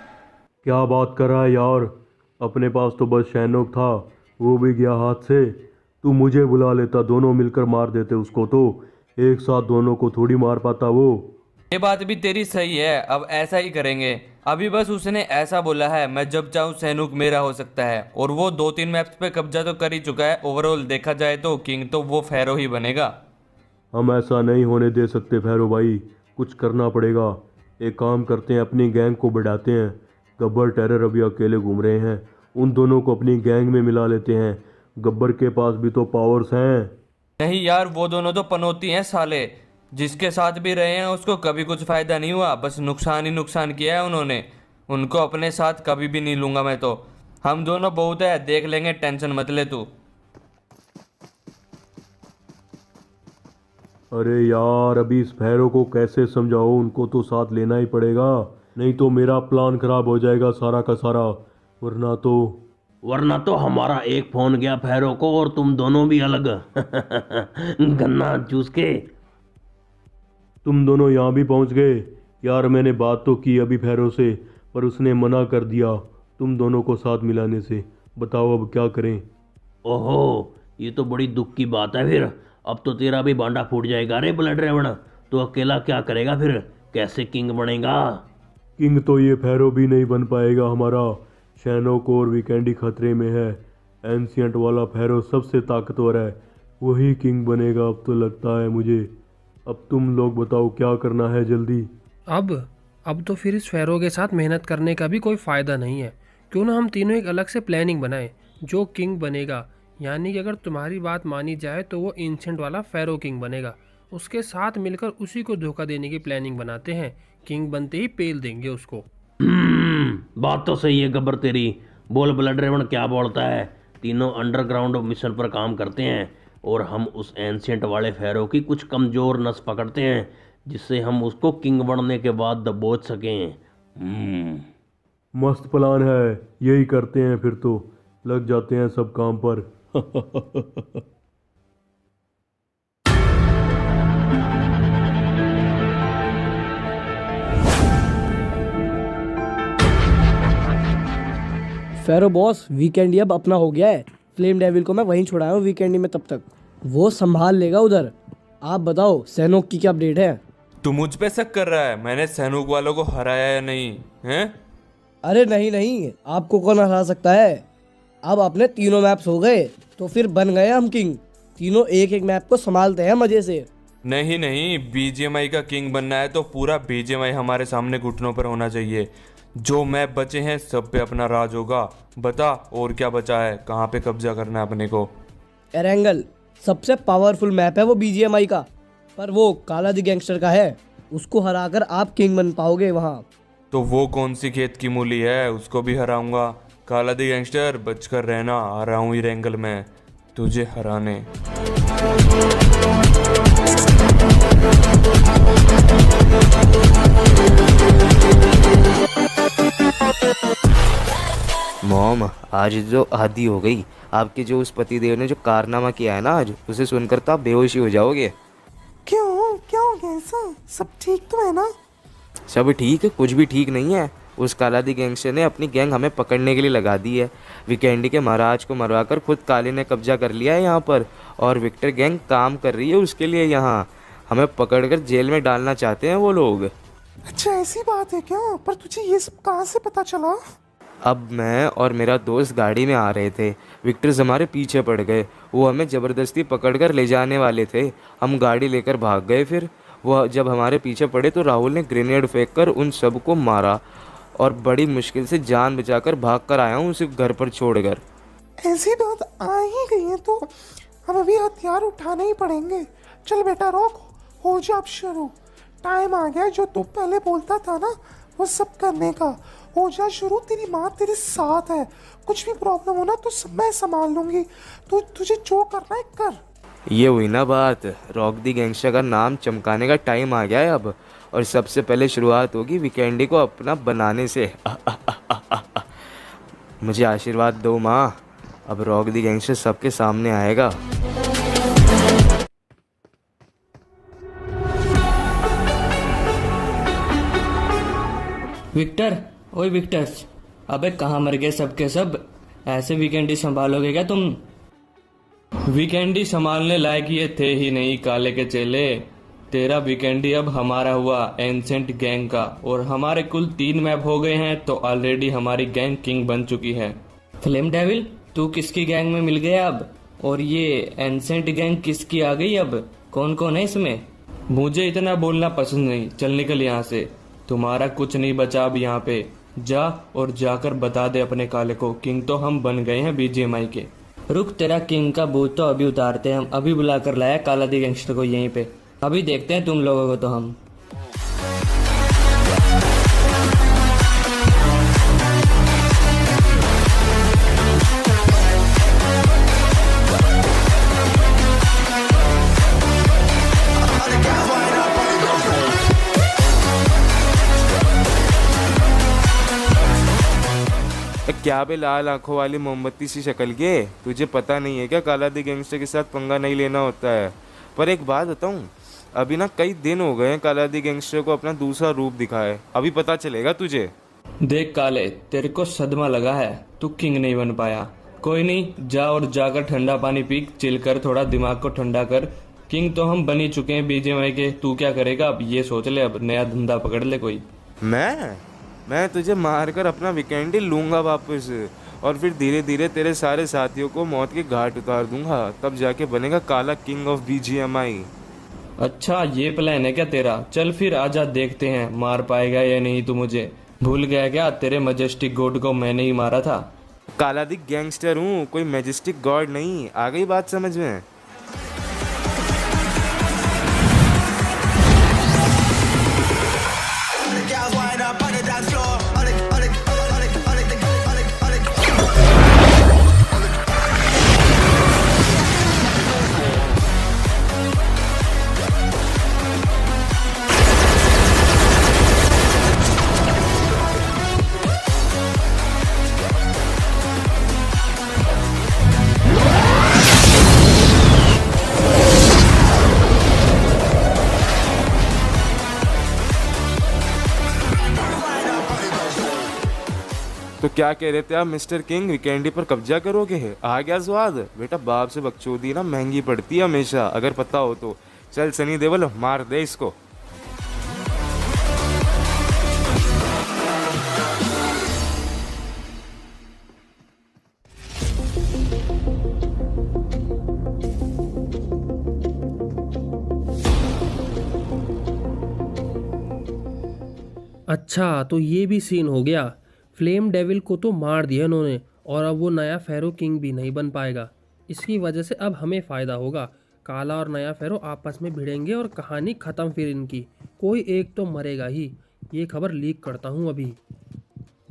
क्या बात कर रहा है यार? अपने पास तो बस शैनोक था, वो भी गया हाथ से। तू मुझे बुला लेता, दोनों मिलकर मार देते उसको। तो एक साथ दोनों को थोड़ी मार पाता वो। ये बात भी तेरी सही है, अब ऐसा ही करेंगे। अभी बस उसने ऐसा बोला है, मैं जब चाहूँ सैनूक मेरा हो सकता है। और वो 2-3 मैप्स पे कब्जा तो कर ही चुका है। ओवरऑल देखा जाए तो किंग तो वो फेरो ही बनेगा। हम ऐसा नहीं होने दे सकते फेरो भाई, कुछ करना पड़ेगा। एक काम करते हैं, अपनी गैंग को बढ़ाते हैं। गब्बर टेरर अभी अकेले घूम रहे हैं, उन दोनों को अपनी गैंग में मिला लेते हैं। गब्बर के पास भी तो पावर्स हैं। नहीं यार, वो दोनों तो पनौती हैं साले। जिसके साथ भी रहे हैं उसको कभी कुछ फायदा नहीं हुआ, बस नुकसान ही नुकसान किया है उन्होंने। उनको अपने साथ कभी भी नहीं लूंगा मैं तो। हम दोनों बहुत है, देख लेंगे, टेंशन मत ले तू। अरे यार, अभी इस फेरो को कैसे समझाओ? उनको तो साथ लेना ही पड़ेगा, नहीं तो मेरा प्लान खराब हो जाएगा सारा का सारा। वरना तो हमारा एक फोन गया फेरो को और तुम दोनों भी अलग। गन्ना चूस के तुम दोनों यहाँ भी पहुँच गए। यार मैंने बात तो की अभी फेरो से, पर उसने मना कर दिया तुम दोनों को साथ मिलाने से। बताओ अब क्या करें? ओहो, ये तो बड़ी दुख की बात है। फिर अब तो तेरा भी बांडा फूट जाएगा रे ब्लड रेवन। तो अकेला क्या करेगा फिर? कैसे किंग बनेगा? किंग तो ये फेरो भी नहीं बन पाएगा हमारा। शैनोक और वीकेंडी खतरे में है। एंशिएंट वाला फेरो सबसे ताकतवर है, वही किंग बनेगा अब तो लगता है मुझे। अब तुम लोग बताओ क्या करना है जल्दी। अब तो फिर इस फेरो के साथ मेहनत करने का भी कोई फ़ायदा नहीं है। क्यों ना हम तीनों एक अलग से प्लानिंग बनाएं जो किंग बनेगा। यानी कि अगर तुम्हारी बात मानी जाए तो वो एंशिएंट वाला फेरो किंग बनेगा। उसके साथ मिलकर उसी को धोखा देने की प्लानिंग बनाते हैं। किंग बनते ही पेल देंगे उसको। बात तो सही है गब्बर तेरी। बोल ब्लड रेवन क्या बोलता है? तीनों अंडरग्राउंड मिशन पर काम करते हैं और हम उस एंशिएंट वाले फेरो की कुछ कमज़ोर नस पकड़ते हैं, जिससे हम उसको किंग बनने के बाद दबोच सकें। मस्त प्लान है, यही करते हैं फिर तो। लग जाते हैं सब काम पर। फेरो बॉस, वीकेंड अब अपना हो गया है। फ्लेम डेविल को मैं वहीं छुड़ाया हूँ वीकेंड में, तब तक वो संभाल लेगा उधर। आप बताओ सैनोक की क्या अपडेट है? तू मुझ पे शक कर रहा है? मैंने सैनुक वालों को हराया या नहीं हैं? अरे नहीं नहीं, आपको कौन हरा सकता है? अब अपने तीनों मैप्स हो गए तो फिर बन गए हम किंग। तीनों एक एक मैप को संभालते हैं मजे से। नहीं नहीं, बीजीएमआई का किंग बनना है तो पूरा बीजीएमआई हमारे सामने घुटनों पर होना चाहिए। जो मैप बचे हैं सब पे अपना राज होगा। बता और क्या बचा है, कहाँ पे कब्जा करना है अपने को? एरेंगल सबसे पावरफुल मैप है वो बीजीएमआई का, पर वो काला दी गैंगस्टर का है। उसको हराकर आप किंग बन पाओगे वहाँ। तो वो कौन सी खेत की मूली है, उसको भी हराऊंगा। काला दी गैंगस्टर बचकर रहना, आ रहा हूँ एरेंगल में तुझे हराने। मॉम, आज जो आदी हो गई। आपके जो उस पतिदेव ने जो कारनामा किया है ना आज, उसे सुनकर तो आप बेहोश ही हो जाओगे। क्यों क्या हो गया ऐसा? सब ठीक तो है ना? सब ठीक है, कुछ भी ठीक नहीं है। उस काला दी गैंगस्टर ने अपनी गैंग हमें पकड़ने के लिए लगा दी है। वीकेंडी के महाराज को मरवाकर खुद काले ने कब्जा कर लिया है यहाँ पर, और विक्टर गैंग काम कर रही है उसके लिए यहाँ। हमें पकड़कर जेल में डालना चाहते हैं वो लोग। अच्छा ऐसी बात है क्या? पर तुझे ये सब कहाँ से पता चला? अब मैं और मेरा दोस्त गाड़ी में आ रहे थे, विक्टर्स हमारे पीछे पड़ गए। वो हमें ज़बरदस्ती पकड़कर ले जाने वाले थे। हम गाड़ी लेकर भाग गए। फिर वो जब हमारे पीछे पड़े तो राहुल ने ग्रेनेड फेंककर उन सबको मारा, और बड़ी मुश्किल से जान बचाकर भाग कर आया हूँ उसे घर पर छोड़कर। ऐसी बात आ ही गई है तो हम अभी हथियार उठाने ही पड़ेंगे। चल बेटा रोक, हो जा अब शुरू। टाइम आ गया जो तू पहले बोलता था ना वो सब करने का। हो जा शुरू, तेरी माँ तेरे साथ है। कुछ भी प्रॉब्लम हो ना तो सब मैं संभाल लूंगी। तुझे जो करना है कर। ये हुई ना बात। रॉक दी गैंगस्टर का नाम चमकाने का टाइम आ गया है अब, और सबसे पहले शुरुआत होगी वीकेंडी को अपना बनाने से। मुझे आशीर्वाद दो माँ, अब रॉक दी गैंगस्टर सबके सामने आएगा। विक्टर, ओए विक्टर्स, अबे कहाँ मर गए सबके सब? ऐसे वीकेंडी संभालोगे क्या तुम? वीकेंडी संभालने लायक ये थे ही नहीं काले के चेले। तेरा वीकेंडी अब हमारा हुआ एंसेंट गैंग का, और हमारे कुल 3 मैप हो गए हैं तो ऑलरेडी हमारी गैंग किंग बन चुकी है। फ्लेम डेविल, तू किसकी गैंग में मिल गया अब? और ये एंसेंट गैंग किसकी आ गई अब? कौन कौन है इसमें? मुझे इतना बोलना पसंद नहीं, चल निकल यहाँ से। तुम्हारा कुछ नहीं बचा अब यहाँ पे। जा और जाकर बता दे अपने काले को, किंग तो हम बन गए हैं बीजीएमआई के। रुक, तेरा किंग का भूत तो अभी उतारते हैं हम। अभी बुलाकर लाया काला दी गैंगस्टर को यहीं पे। अभी देखते हैं तुम लोगों को तो हम। क्या बे लाल आंखों वाली मोमबत्ती सी शक्ल के, तुझे पता नहीं है क्या काला दी गैंगस्टर के साथ पंगा नहीं लेना होता है? पर एक बात बताऊं, अभी ना कई दिन हो गए हैं काला दी गैंगस्टर को अपना दूसरा रूप दिखाए। अभी पता चलेगा तुझे। देख काले, तेरे को सदमा लगा है, तू किंग नहीं बन पाया। कोई नहीं, जा और जाकर ठंडा पानी पी, चिल कर, थोड़ा दिमाग को ठंडा कर। किंग तो हम बन ही चुके हैं बीजीएमआई के। तू क्या करेगा अब ये सोच ले, अब नया धंधा पकड़ ले कोई। मैं तुझे मारकर अपना वीकेंडी लूंगा वापस, और फिर धीरे धीरे तेरे सारे साथियों को मौत के घाट उतार दूंगा। तब जाके बनेगा काला किंग ऑफ बीजीएमआई। अच्छा ये प्लान है क्या तेरा? चल फिर आजा, देखते हैं मार पाएगा या नहीं तू मुझे। भूल गया क्या, तेरे मैजेस्टिक गॉड को मैंने ही मारा था। काला दी गैंगस्टर हूँ, कोई मैजेस्टिक गॉड नहीं। आ गई बात समझ में? क्या कह रहे थे आप मिस्टर किंग, वीकेंडी पर कब्जा करोगे? आ गया स्वाद? बेटा बाप से बकचोदी ना महंगी पड़ती है हमेशा, अगर पता हो तो। चल सनी देओल मार दे इसको। अच्छा तो ये भी सीन हो गया। फ्लेम डेविल को तो मार दिया इन्होंने और अब वो नया फेरो किंग भी नहीं बन पाएगा। इसकी वजह से अब हमें फ़ायदा होगा। काला और नया फेरो आपस में भिड़ेंगे और कहानी ख़त्म फिर इनकी। कोई एक तो मरेगा ही। ये खबर लीक करता हूँ अभी।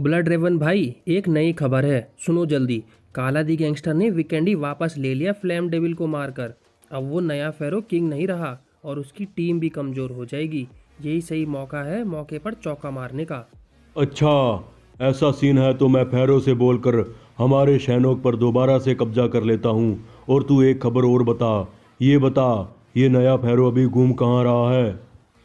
ब्लड रेवन भाई, एक नई खबर है, सुनो जल्दी। काला दी गैंगस्टर ने वीकेंडी वापस ले लिया फ्लेम डेविल को मारकर। अब वो नया फेरो किंग नहीं रहा और उसकी टीम भी कमज़ोर हो जाएगी। यही सही मौका है मौके पर चौका मारने का। अच्छा ऐसा सीन है तो मैं फेरो से बोलकर हमारे शहनोक पर दोबारा से कब्जा कर लेता हूँ। और तू एक खबर और बता, ये नया फेरो अभी घूम कहाँ रहा है?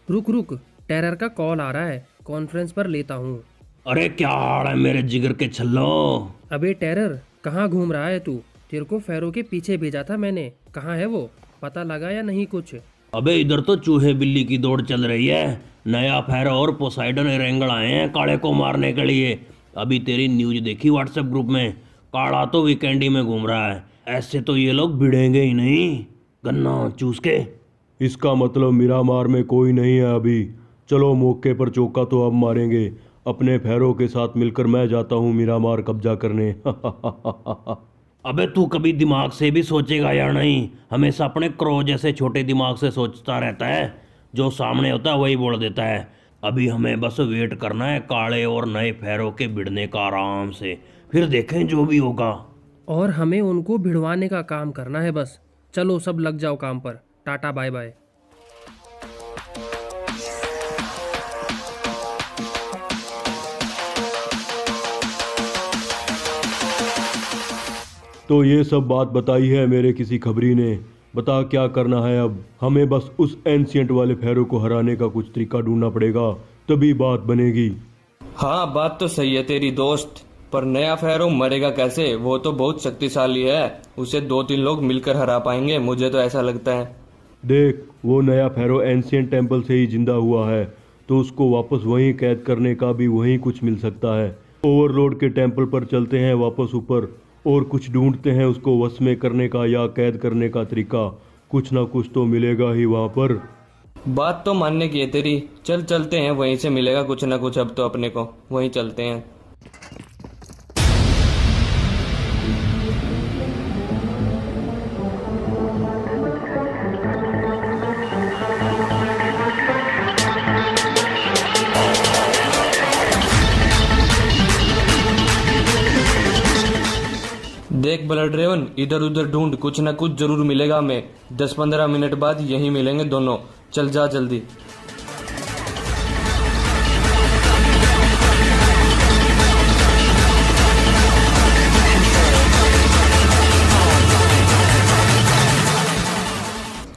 रुक, टेरर का कॉल आ रहा है, कॉन्फ्रेंस पर लेता हूँ। अरे क्या हाल है मेरे जिगर के छल्लो? अबे टेरर, कहाँ घूम रहा है तू? तेरे को फेरो के पीछे भेजा था मैंने, कहाँ है वो? पता लगा या नहीं कुछ? अबे इधर तो चूहे बिल्ली की दौड़ चल रही है। नया फेरो और पोसाइडन रेंगड़ आए हैं काले को मारने के लिए। अभी तेरी न्यूज देखी व्हाट्सएप ग्रुप में? काला तो वीकेंडी में घूम रहा है। ऐसे तो ये लोग भिड़ेंगे ही नहीं, गन्ना चूस के। इसका मतलब मिरामार में कोई नहीं है अभी। चलो मौके पर चौका तो अब मारेंगे। अपने फेरो के साथ मिलकर मैं जाता हूँ मिरामार कब्जा करने। अबे तू कभी दिमाग से भी सोचेगा या नहीं? हमेशा अपने क्रो जैसे छोटे दिमाग से सोचता रहता है। जो सामने होता है वही बोल देता है। अभी हमें बस वेट करना है काले और नए फेरो के भिड़ने का आराम से, फिर देखें जो भी होगा। और हमें उनको भिड़वाने का काम करना है बस। चलो सब लग जाओ काम पर। टाटा बाय बाय। तो ये सब बात बताई है मेरे किसी खबरी ने। बता क्या करना है अब? हमें बस उस एंशिएंट वाले फेरो को हराने का कुछ तरीका ढूंढना पड़ेगा, तभी बात बनेगी। हाँ बात तो सही है तेरी दोस्त, पर नया फेरो मरेगा कैसे? वो तो बहुत शक्तिशाली है, उसे 2-3 लोग मिलकर हरा पाएंगे, मुझे तो ऐसा लगता है। देख, वो नया फेरो एंशिएंट टेम्पल से ही जिंदा हुआ है, तो उसको वापस वहीं कैद करने का भी वहीं कुछ मिल सकता है। ओवरलॉर्ड के टेम्पल पर चलते हैं वापस ऊपर और कुछ ढूंढते हैं उसको वश में करने का या कैद करने का तरीका। कुछ ना कुछ तो मिलेगा ही वहाँ पर। बात तो मानने की है तेरी, चल चलते हैं, वहीं से मिलेगा कुछ ना कुछ। अब तो अपने को वहीं चलते हैं। देख ब्लड रेवन, इधर उधर ढूंढ, कुछ ना कुछ जरूर मिलेगा हमें। 10-15 मिनट बाद यहीं मिलेंगे दोनों। चल जा जल्दी।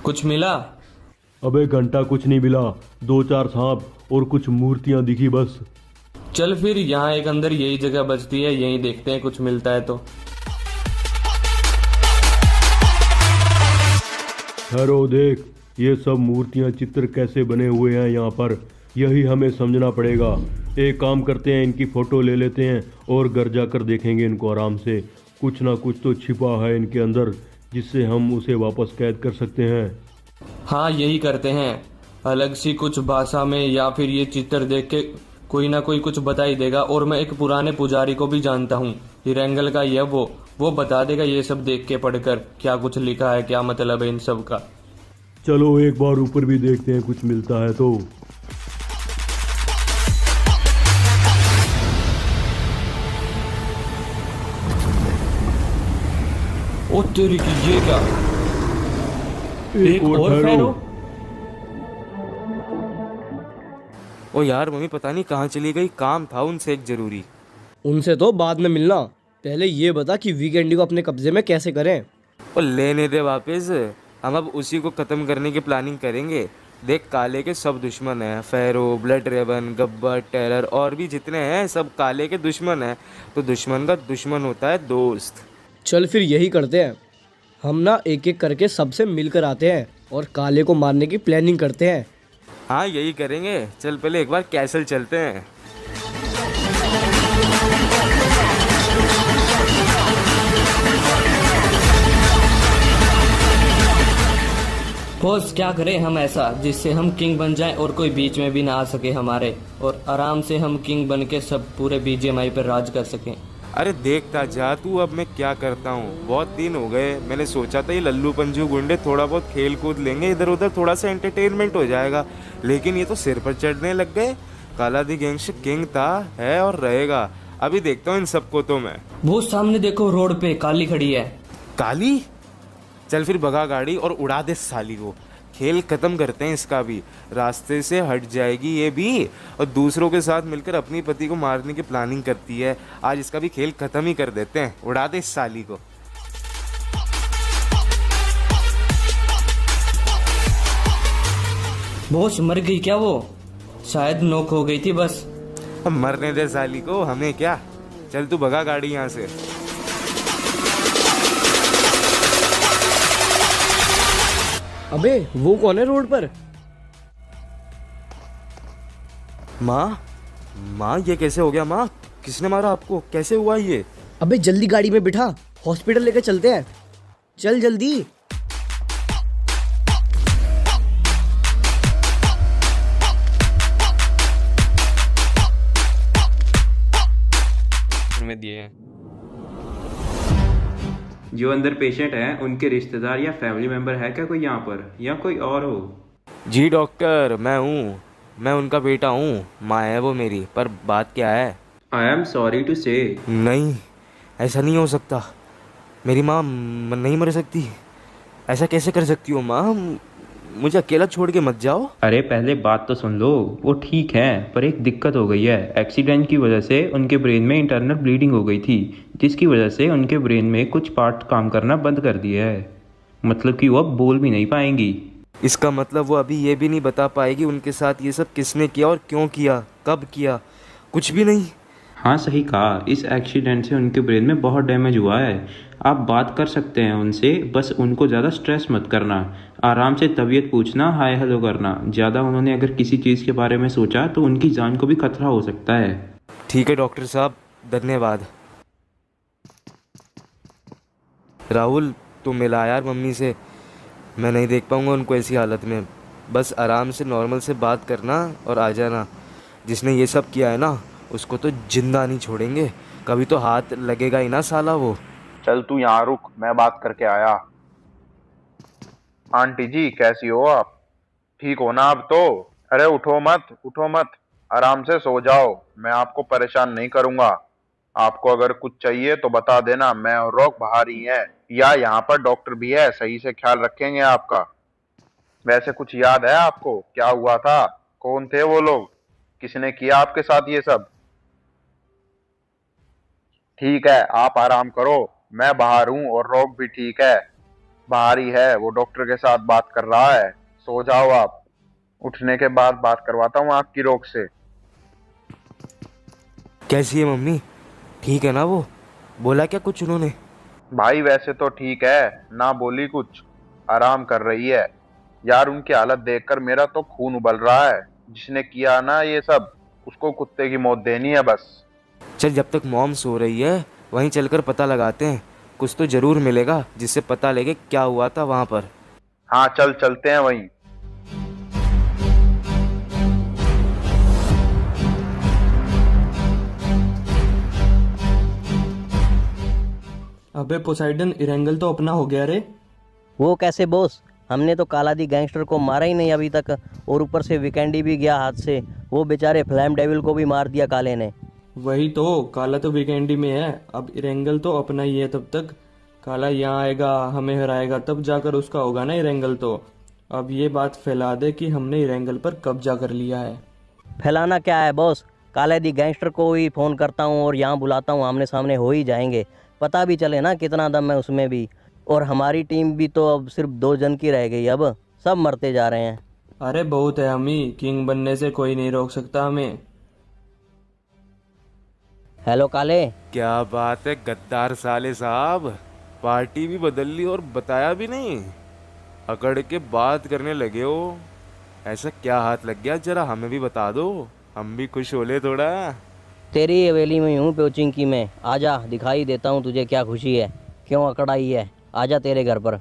कुछ मिला? अबे घंटा कुछ नहीं मिला, 2-4 सांप और कुछ मूर्तियां दिखी बस। चल फिर, यहाँ एक अंदर यही जगह बचती है, यहीं देखते हैं कुछ मिलता है तो। ठहरो, देख ये सब मूर्तियां चित्र कैसे बने हुए हैं यहाँ पर, यही हमें समझना पड़ेगा। एक काम करते हैं, इनकी फ़ोटो ले लेते हैं और घर जाकर देखेंगे इनको आराम से। कुछ ना कुछ तो छिपा है इनके अंदर जिससे हम उसे वापस कैद कर सकते हैं। हाँ यही करते हैं, अलग सी कुछ भाषा में या फिर ये चित्र देख के कोई ना कोई कुछ बता ही देगा। और मैं एक पुराने पुजारी को भी जानता हूँ, हिरंगल का ये वो बता देगा ये सब देख के पढ़कर क्या कुछ लिखा है, क्या मतलब है इन सब का। चलो एक बार ऊपर भी देखते हैं कुछ मिलता है तो। ओ तेरी की, ये क्या? एक और फेरो। ओ यार मम्मी पता नहीं कहाँ चली गई, काम था उनसे एक जरूरी। उनसे तो बाद में मिलना, पहले ये बता कि वीकेंडी को अपने कब्जे में कैसे करें। और लेने दे वापस, हम अब उसी को खत्म करने की प्लानिंग करेंगे। देख काले के सब दुश्मन हैं, फेरो, ब्लड रेवन, गब्बर, टेरर और भी जितने हैं सब काले के दुश्मन हैं। तो दुश्मन का दुश्मन होता है दोस्त। चल फिर यही करते हैं, हम ना एक एक करके सबसे मिलकर आते हैं और काले को मारने की प्लानिंग करते हैं। हाँ यही करेंगे। चल पहले एक बार कैसल चलते हैं। बॉस क्या करें हम ऐसा जिससे हम किंग बन जाएं और कोई बीच में भी ना आ सके हमारे, और आराम से हम किंग बन के सब पूरे बीजीएमआई पर राज कर सकें। अरे देखता जा तू अब मैं क्या करता हूँ। बहुत दिन हो गए, मैंने सोचा था ये लल्लू पंजू गुंडे थोड़ा बहुत खेल कूद लेंगे इधर उधर, थोड़ा सा एंटरटेनमेंट हो जाएगा, लेकिन ये तो सिर पर चढ़ने लग गए। काला दी गैंगस्टर किंग था, है और रहेगा। अभी देखता हूँ इन सबको तो मैं। वो सामने देखो रोड पे काली खड़ी है। काली? चल फिर भगा गाड़ी और उड़ा दे साली को। खेल खत्म करते हैं इसका भी, रास्ते से हट जाएगी ये भी, और दूसरों के साथ मिलकर अपनी पति को मारने की प्लानिंग करती है। आज इसका भी खेल खत्म ही कर देते हैं, उड़ा दे इस साली को। बॉस मर गई क्या वो? शायद नोक हो गई थी बस। अब मरने दे साली को, हमें क्या। चल तू भगा गाड़ी यहाँ से। अबे वो कौन है रोड पर? माँ ये कैसे हो गया? माँ किसने मारा आपको? कैसे हुआ ये? अबे जल्दी गाड़ी में बिठा, हॉस्पिटल लेकर चलते हैं, चल जल्दी। में दिए हैं। जो अंदर पेशेंट हैं उनके रिश्तेदार या फैमिली मेंबर है क्या कोई यहाँ पर, या कोई और हो? जी डॉक्टर मैं हूँ, मैं उनका बेटा हूँ। माँ है वो मेरी, पर बात क्या है? आई एम सॉरी टू से। नहीं ऐसा नहीं हो सकता, मेरी माँ नहीं मर सकती। ऐसा कैसे कर सकती हो माँ? मुझे अकेला छोड़ के मत जाओ। अरे पहले बात तो सुन लो। वो ठीक है पर एक दिक्कत हो गई है। एक्सीडेंट की वजह से उनके ब्रेन में इंटरनल ब्लीडिंग हो गई थी, जिसकी वजह से उनके ब्रेन में कुछ पार्ट काम करना बंद कर दिया है। मतलब कि वो अब बोल भी नहीं पाएंगी। इसका मतलब वो अभी ये भी नहीं बता पाएगी उनके साथ ये सब किसने किया और क्यों किया, कब किया? कुछ भी नहीं। हाँ सही कहा, इस एक्सीडेंट से उनके ब्रेन में बहुत डैमेज हुआ है। आप बात कर सकते हैं उनसे, बस उनको ज़्यादा स्ट्रेस मत करना। आराम से तबीयत पूछना, हाय हेलो करना। ज़्यादा उन्होंने अगर किसी चीज़ के बारे में सोचा तो उनकी जान को भी खतरा हो सकता है। ठीक है डॉक्टर साहब, धन्यवाद। राहुल तुम मिला यार मम्मी से, मैं नहीं देख पाऊंगा उनको ऐसी हालत में। बस आराम से नॉर्मल से बात करना और आ जाना। जिसने ये सब किया है ना उसको तो जिंदा नहीं छोड़ेंगे, कभी तो हाथ लगेगा ही ना साला वो। चल तू यहाँ रुक, मैं बात करके आया। आंटी जी कैसी हो आप? ठीक हो ना अब तो? अरे उठो मत, उठो मत, आराम से सो जाओ। मैं आपको परेशान नहीं करूंगा। आपको अगर कुछ चाहिए तो बता देना, मैं और रॉक बाहर ही हैं, या यहाँ पर डॉक्टर भी है, सही से ख्याल रखेंगे आपका। वैसे कुछ याद है आपको क्या हुआ था? कौन थे वो लोग? किसने किया आपके साथ ये सब? ठीक है आप आराम करो, मैं बाहर हूँ और रॉक भी ठीक है, बाहर ही है, वो डॉक्टर के साथ बात कर रहा है। सो जाओ आप, उठने के बाद बात करवाता हूँ आपकी रॉक से। कैसी है मम्मी? ठीक है ना वो? बोला क्या कुछ उन्होंने? भाई वैसे तो ठीक है, ना बोली कुछ, आराम कर रही है। यार उनकी हालत देखकर मेरा तो खून उबल रहा है। जिसने किया ना ये सब उसको कुत्ते की मौत देनी है बस। चल जब तक मॉम सो रही है वहीं चलकर पता लगाते हैं, कुछ तो जरूर मिलेगा जिससे पता लगे क्या हुआ था वहां पर। हाँ चल चलते हैं वहीं। अबे पोसाइडन, इरेंगल तो अपना हो गया रे। वो कैसे बॉस? हमने तो कालादी गैंगस्टर को मारा ही नहीं अभी तक, और ऊपर से वीकेंडी भी गया हाथ से। वो बेचारे फ्लैम डेविल को भी मार दिया काले ने। वही तो, काला तो वीकेंडी में है, अब इरेंगल तो अपना ही है। तब तक काला यहाँ आएगा, हमें हराएगा, तब जाकर उसका होगा ना इरेंगल। तो अब ये बात फैला दे कि हमने इरेंगल पर कब्जा कर लिया है। फैलाना क्या है बॉस, कालादी गैंगस्टर को ही फ़ोन करता हूँ और यहाँ बुलाता हूँ, आमने सामने हो ही जाएंगे। पता भी चले ना कितना दम है उसमें भी। और हमारी टीम भी तो अब सिर्फ 2 जन की रह गई, अब सब मरते जा रहे हैं। अरे बहुत है अम्मी, किंग बनने से कोई नहीं रोक सकता हमें। हेलो काले। क्या बात है गद्दार साले साहब, पार्टी भी बदल ली और बताया भी नहीं, अकड़ के बात करने लगे हो। ऐसा क्या हाथ लग गया, जरा हमें भी बता दो, हम भी खुश हो ले थोड़ा। तेरी हवेली में हूँ पोचिंकी में, आजा दिखाई देता हूँ तुझे क्या खुशी है, क्यों अकड़ाई है, आजा तेरे घर पर।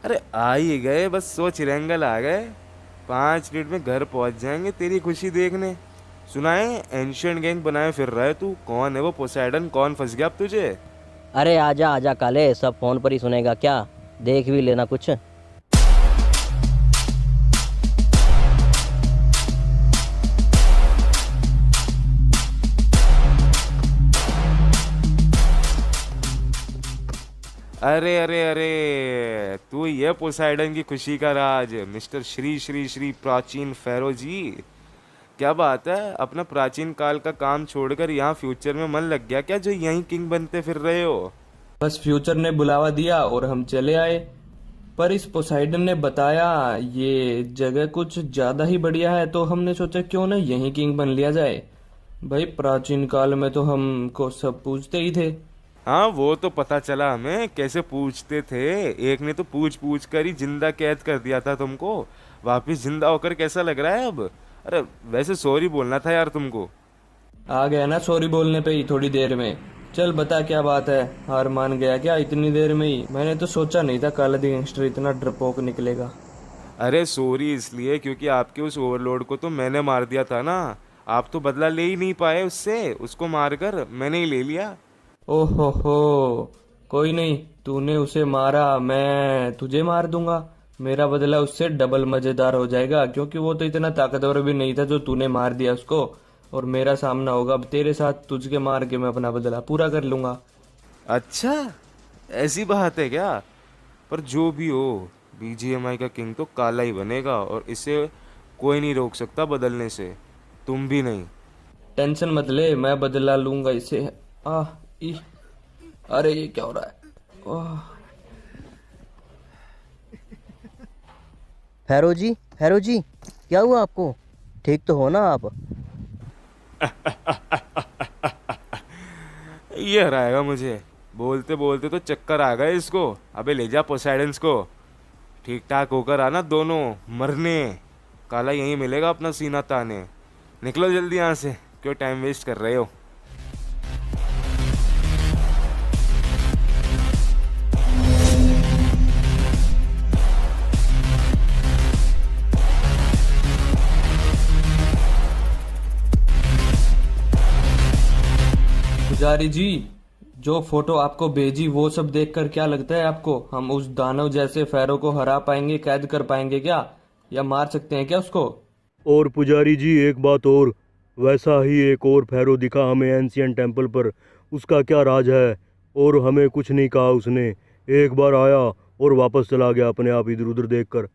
अरे आ ही गए, बस सोच रेंगल आ गए, 5 मिनट में घर पहुंच जाएंगे तेरी खुशी देखने। सुनाए एंशिएंट गैंग बनाए फिर रहे तू, कौन है वो पोसाइडन, कौन फंस गया अब तुझे? अरे आजा आजा काले, सब फोन पर ही सुनेगा क्या, देख भी लेना कुछ। अरे अरे अरे, तू ये पोसाइडन की खुशी का राज, मिस्टर श्री श्री श्री प्राचीन फेरो जी। क्या बात है, अपना प्राचीन काल का काम छोड़कर यहाँ फ्यूचर में मन लग गया क्या, जो यहीं किंग बनते फिर रहे हो? बस फ्यूचर ने बुलावा दिया और हम चले आए, पर इस पोसाइडन ने बताया ये जगह कुछ ज्यादा ही बढ़िया है, तो हमने सोचा क्यों ना यहीं किंग बन लिया जाए। भाई प्राचीन काल में तो हमको सब पूछते ही थे। हाँ वो तो पता चला हमें, कैसे पूछते थे, एक ने तो पूछ पूछ कर ही जिंदा कैद कर दिया था तुमको। वापिस जिंदा होकर कैसा लग रहा है अब? अरे वैसे सॉरी बोलना था यार तुमको। आ गया ना सॉरी बोलने पे ही थोड़ी देर में। चल बता क्या बात है, हार मान गया क्या इतनी देर में ही? मैंने तो सोचा नहीं था काला दी गैंगस्टर इतना डरपोक निकलेगा। अरे सॉरी इसलिए क्योंकि आपके उस ओवरलोड को तो मैंने मार दिया था ना, आप तो बदला ले ही नहीं पाए उससे, उसको मारकर मैंने ही ले लिया। ओहो हो, कोई नहीं, तूने उसे मारा, मैं तुझे मार दूंगा, मेरा बदला उससे डबल मजेदार हो जाएगा, क्योंकि वो तो इतना ताकतवर भी नहीं था जो तूने मार दिया उसको, और मेरा सामना होगा अब तेरे साथ, तुझके मार के मैं अपना बदला पूरा कर लूंगा। अच्छा ऐसी बात है क्या? पर जो भी हो, बीजीएमआई का किंग तो काला ही बनेगा और इसे कोई नहीं रोक सकता बदलने से, तुम भी नहीं। टेंशन मत ले, मैं बदला लूंगा इसे। अरे ये क्या हो रहा है? फेरो जी क्या हुआ आपको, ठीक तो हो ना आप? ये हराएगा मुझे, बोलते बोलते तो चक्कर आ गए इसको। अबे ले जा पोसाइडन्स को, ठीक ठाक होकर आना दोनों मरने, काला यहीं मिलेगा अपना सीना ताने। निकलो जल्दी यहाँ से, क्यों टाइम वेस्ट कर रहे हो? पुजारी जी, जो फोटो आपको भेजी वो सब देखकर क्या लगता है आपको, हम उस दानव जैसे फेरो को हरा पाएंगे, कैद कर पाएंगे क्या, या मार सकते हैं क्या उसको? और पुजारी जी एक बात और, वैसा ही एक और फेरो दिखा हमें एंशिएंट टेम्पल पर, उसका क्या राज है? और हमें कुछ नहीं कहा उसने, एक बार आया और वापस चला गया अपने आप इधर उधर देखकर।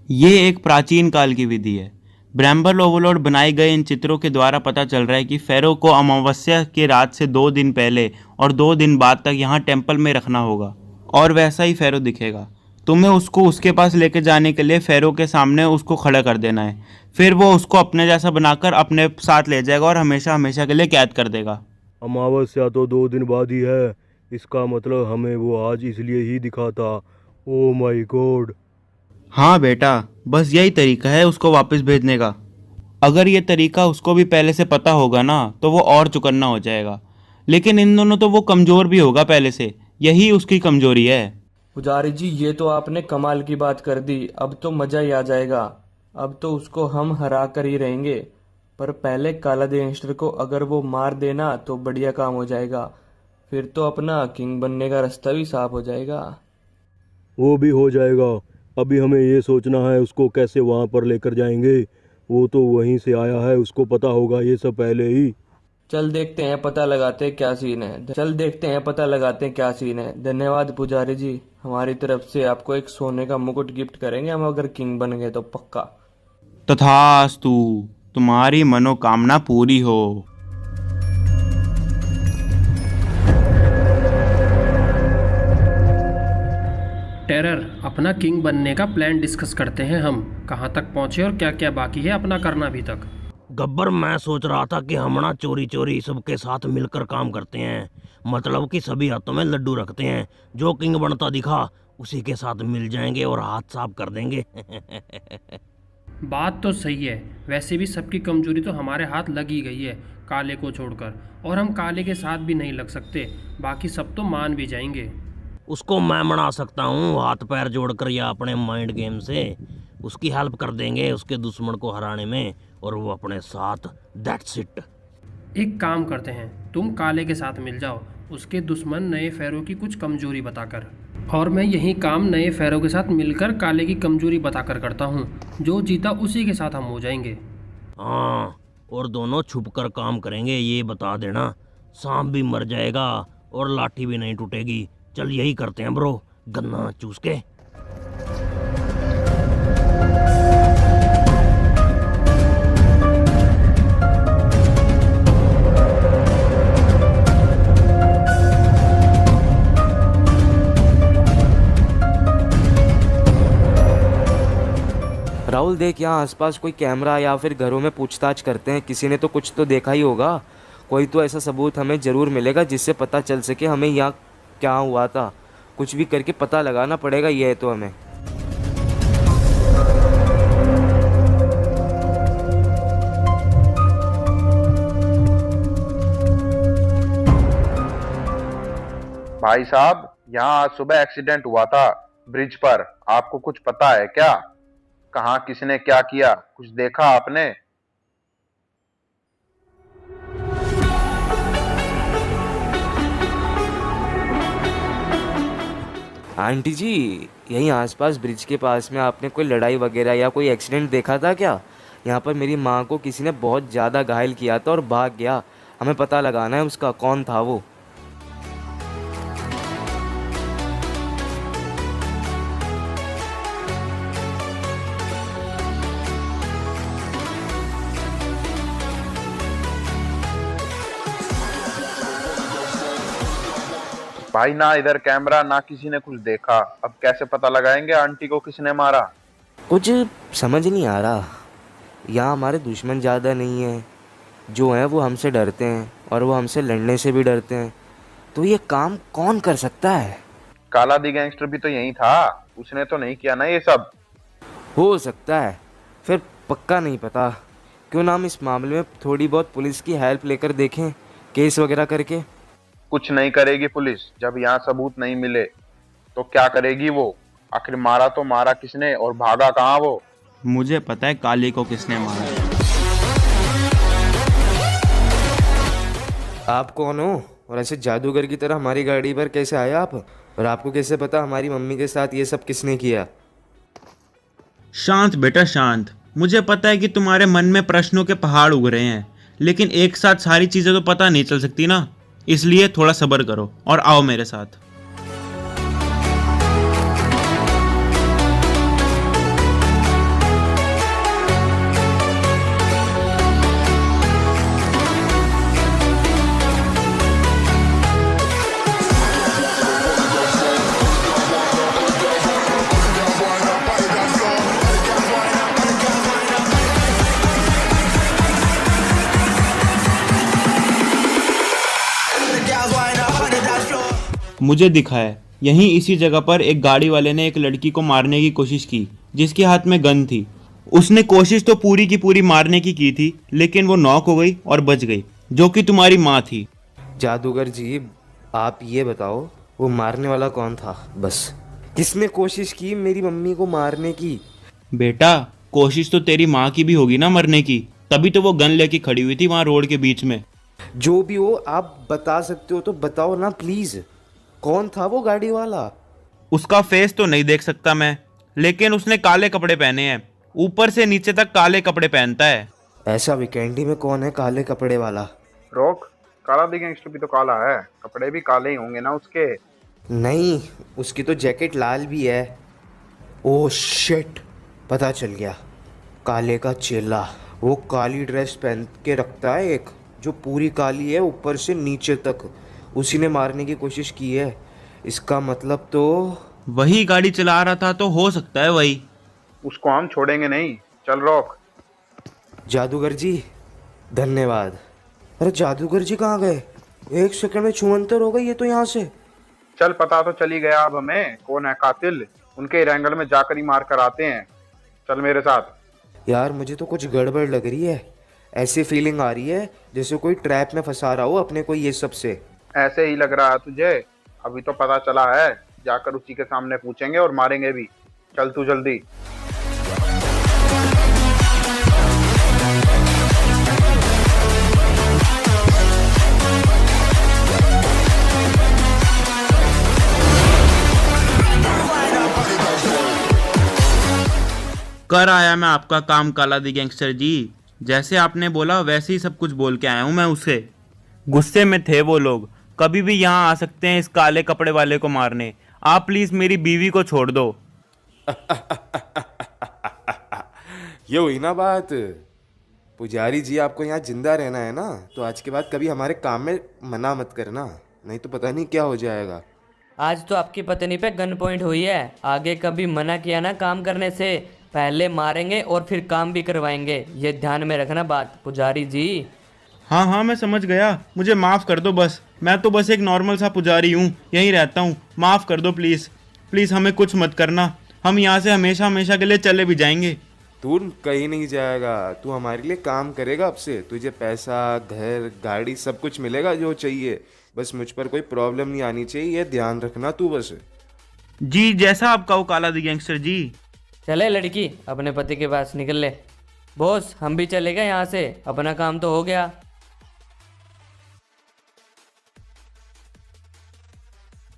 ये एक प्राचीन काल की विधि है। ब्रैम्बल ओवरलोड बनाए गए इन चित्रों के द्वारा पता चल रहा है कि फेरो को अमावस्या के रात से 2 दिन पहले और 2 दिन बाद तक यहाँ टेम्पल में रखना होगा, और वैसा ही फेरो दिखेगा। तुम्हें उसको उसके पास लेके जाने के लिए फेरो के सामने उसको खड़ा कर देना है, फिर वो उसको अपने जैसा बनाकर अपने साथ ले जाएगा और हमेशा हमेशा के लिए कैद कर देगा। अमावस्या तो 2 दिन बाद ही है, इसका मतलब हमें वो आज इसलिए ही दिखा था। Oh my God. हाँ बेटा, बस यही तरीका है उसको वापस भेजने का। अगर ये तरीका उसको भी पहले से पता होगा ना तो वो और चुकन्ना हो जाएगा, लेकिन इन दोनों तो वो कमज़ोर भी होगा पहले से, यही उसकी कमज़ोरी है। पुजारी जी ये तो आपने कमाल की बात कर दी, अब तो मज़ा ही आ जाएगा, अब तो उसको हम हरा कर ही रहेंगे, पर पहले काला गैंगस्टर को अगर वो मार देना तो बढ़िया काम हो जाएगा, फिर तो अपना किंग बनने का रास्ता भी साफ हो जाएगा। वो भी हो जाएगा, अभी हमें ये सोचना है उसको कैसे वहाँ पर लेकर जाएंगे, वो तो वहीं से आया है, उसको पता होगा ये सब पहले ही। चल देखते हैं, पता लगाते हैं क्या सीन है, चल देखते हैं, पता लगाते हैं क्या सीन है। धन्यवाद पुजारी जी, हमारी तरफ से आपको एक सोने का मुकुट गिफ्ट करेंगे हम अगर किंग बन गए तो, पक्का। तथास्तु, तुम्हारी मनोकामना पूरी हो। टेरर, अपना किंग बनने का प्लान डिस्कस करते हैं हम। कहाँ तक पहुँचे और क्या क्या बाकी है अपना करना अभी तक। गब्बर, मैं सोच रहा था कि हम ना चोरी चोरी सबके साथ मिलकर काम करते हैं, मतलब कि सभी हाथों में लड्डू रखते हैं, जो किंग बनता दिखा उसी के साथ मिल जाएंगे और हाथ साफ कर देंगे। बात तो सही है, वैसे भी सबकी कमजोरी तो हमारे हाथ लग ही गई है काले को छोड़कर, और हम काले के साथ भी नहीं लग सकते, बाकी सब तो मान भी जाएंगे। उसको मैं मना सकता हूँ हाथ पैर जोड़कर या अपने माइंड गेम से। उसकी हेल्प कर देंगे उसके दुश्मन को हराने में, और वो अपने साथ। That's it. एक काम करते हैं, तुम काले के साथ मिल जाओ उसके दुश्मन नए फेरो की कुछ कमजोरी बताकर, और मैं यही काम नए फेरो के साथ मिलकर काले की कमजोरी बताकर करता हूँ। जो जीता उसी के साथ हम हो जाएंगे। हाँ, और दोनों छुपकर काम करेंगे, ये बता देना। सांप भी मर जाएगा और लाठी भी नहीं टूटेगी। चल यही करते हैं ब्रो, गन्ना चूस के। राहुल देख, यहाँ आसपास कोई कैमरा या फिर घरों में पूछताछ करते हैं, किसी ने तो कुछ तो देखा ही होगा। कोई तो ऐसा सबूत हमें ज़रूर मिलेगा जिससे पता चल सके हमें यहाँ क्या हुआ था। कुछ भी करके पता लगाना पड़ेगा ये तो हमें। भाई साहब, यहाँ आज सुबह एक्सीडेंट हुआ था ब्रिज पर। आपको कुछ पता है क्या? कहाँ किसने क्या किया? कुछ देखा आपने? आंटी जी, यहीं आसपास ब्रिज के पास में आपने कोई लड़ाई वगैरह या कोई एक्सीडेंट देखा था क्या? यहाँ पर मेरी माँ को किसी ने बहुत ज़्यादा घायल किया था और भाग गया। हमें पता लगाना है उसका कौन था वो। भाई ना इधर कैमरा ना किसी ने कुछ देखा, अब कैसे पता लगाएंगे आंटी को किसने मारा? कुछ समझ नहीं आ रहा। यहाँ हमारे दुश्मन ज़्यादा नहीं है, जो हैं वो हमसे डरते हैं और वो हमसे लड़ने से भी डरते हैं। तो ये काम कौन कर सकता है? काला दी गैंगस्टर भी तो यही था, उसने तो नहीं किया ना ये सब? हो सकता है, फिर पक्का नहीं पता। क्यों ना हम इस मामले में थोड़ी बहुत पुलिस की हेल्प लेकर देखें, केस वगैरह करके। कुछ नहीं करेगी पुलिस, जब यहाँ सबूत नहीं मिले तो क्या करेगी वो? आखिर मारा तो मारा किसने और भागा कहाँ वो? मुझे पता है काले को किसने मारा है। आप कौन हो और ऐसे जादूगर की तरह हमारी गाड़ी पर कैसे आए आप? और आपको कैसे पता हमारी मम्मी के साथ ये सब किसने किया? शांत बेटा शांत। मुझे पता है कि तुम्हारे मन में प्रश्नों के पहाड़ उग रहे हैं, लेकिन एक साथ सारी चीजें तो पता नहीं चल सकती ना, इसलिए थोड़ा सब्र करो और आओ मेरे साथ। मुझे दिखा है, यहीं इसी जगह पर एक गाड़ी वाले ने एक लड़की को मारने की कोशिश की जिसके हाथ में गन थी। उसने कोशिश तो पूरी की पूरी मारने की थी, लेकिन वो नॉक हो गई और बच गई, जो कि तुम्हारी माँ थी। जादूगर जी, आप ये बताओ वो मारने वाला कौन था? बस किसने कोशिश की मेरी मम्मी को मारने की? बेटा, कोशिश तो तेरी माँ की भी होगी ना मरने की, तभी तो वो गन लेके खड़ी हुई थी वहां रोड के बीच में। जो भी हो, आप बता सकते हो तो बताओ ना प्लीज, कौन था वो गाड़ी वाला? उसका फेस तो नहीं देख सकता मैं, लेकिन उसने काले कपड़े पहने हैं, ऊपर से नीचे तक काले कपड़े पहनता है। ऐसा वीकेंडी में कौन है काले कपड़े वाला? रोक, काला दी गैंगस्टर भी तो काला है, कपड़े भी काले ही होंगे ना उसके? नहीं, उसकी तो जैकेट लाल भी है। ओह शिट, पता चल गया। काले का चेला, वो काली ड्रेस पहन के रखता है एक, जो पूरी काली है ऊपर से नीचे तक, उसी ने मारने की कोशिश की है। इसका मतलब तो वही गाड़ी चला रहा था तो हो सकता है वही। उसको हम छोड़ेंगे नहीं, चल रोक। जादूगर जी धन्यवाद। अरे जादूगर जी कहाँ गए? 1 सेकंड में छुमंतर हो गई ये तो यहाँ से। चल पता तो चली गया अब हमें कौन है कातिल, उनके एंगल में जाकर ही मार कर आते हैं। चल मेरे साथ। यार मुझे तो कुछ गड़बड़ लग रही है, ऐसी फीलिंग आ रही है जैसे कोई ट्रैप में फंसा रहा हो अपने को ये सब से। ऐसे ही लग रहा है तुझे? अभी तो पता चला है, जाकर उसी के सामने पूछेंगे और मारेंगे भी। चल तू जल्दी। कर आया मैं आपका काम काला दी गैंगस्टर जी। जैसे आपने बोला वैसे ही सब कुछ बोल के आया हूँ मैं उसे। गुस्से में थे वो लोग, कभी भी यहाँ आ सकते हैं इस काले कपड़े वाले को मारने। आप प्लीज मेरी बीवी को छोड़ दो। ये हुई ना बात। पुजारी जी आपको यहाँ जिंदा रहना है ना, तो आज के बाद कभी हमारे काम में मना मत करना, नहीं तो पता नहीं क्या हो जाएगा। आज तो आपकी पत्नी पे गन पॉइंट हुई है, आगे कभी मना किया ना काम करने से पहले मारेंगे और फिर काम भी करवाएंगे, ये ध्यान में रखना बात पुजारी जी। हाँ हाँ मैं समझ गया, मुझे माफ़ कर दो बस। मैं तो बस एक नॉर्मल सा पुजारी हूँ, यहीं रहता हूँ। माफ़ कर दो प्लीज़ प्लीज़, हमें कुछ मत करना। हम यहाँ से हमेशा हमेशा के लिए चले भी जाएंगे। तू कहीं नहीं जाएगा, तू हमारे लिए काम करेगा अब से। तुझे पैसा, घर, गाड़ी सब कुछ मिलेगा जो चाहिए। बस मुझ पर कोई प्रॉब्लम नहीं आनी चाहिए, ये ध्यान रखना तू बस। जी जैसा आपका वो काला दी गैंगस्टर जी। चले लड़की अपने पति के पास निकल ले। बॉस हम भी चले गए यहाँ से, अपना काम तो हो गया।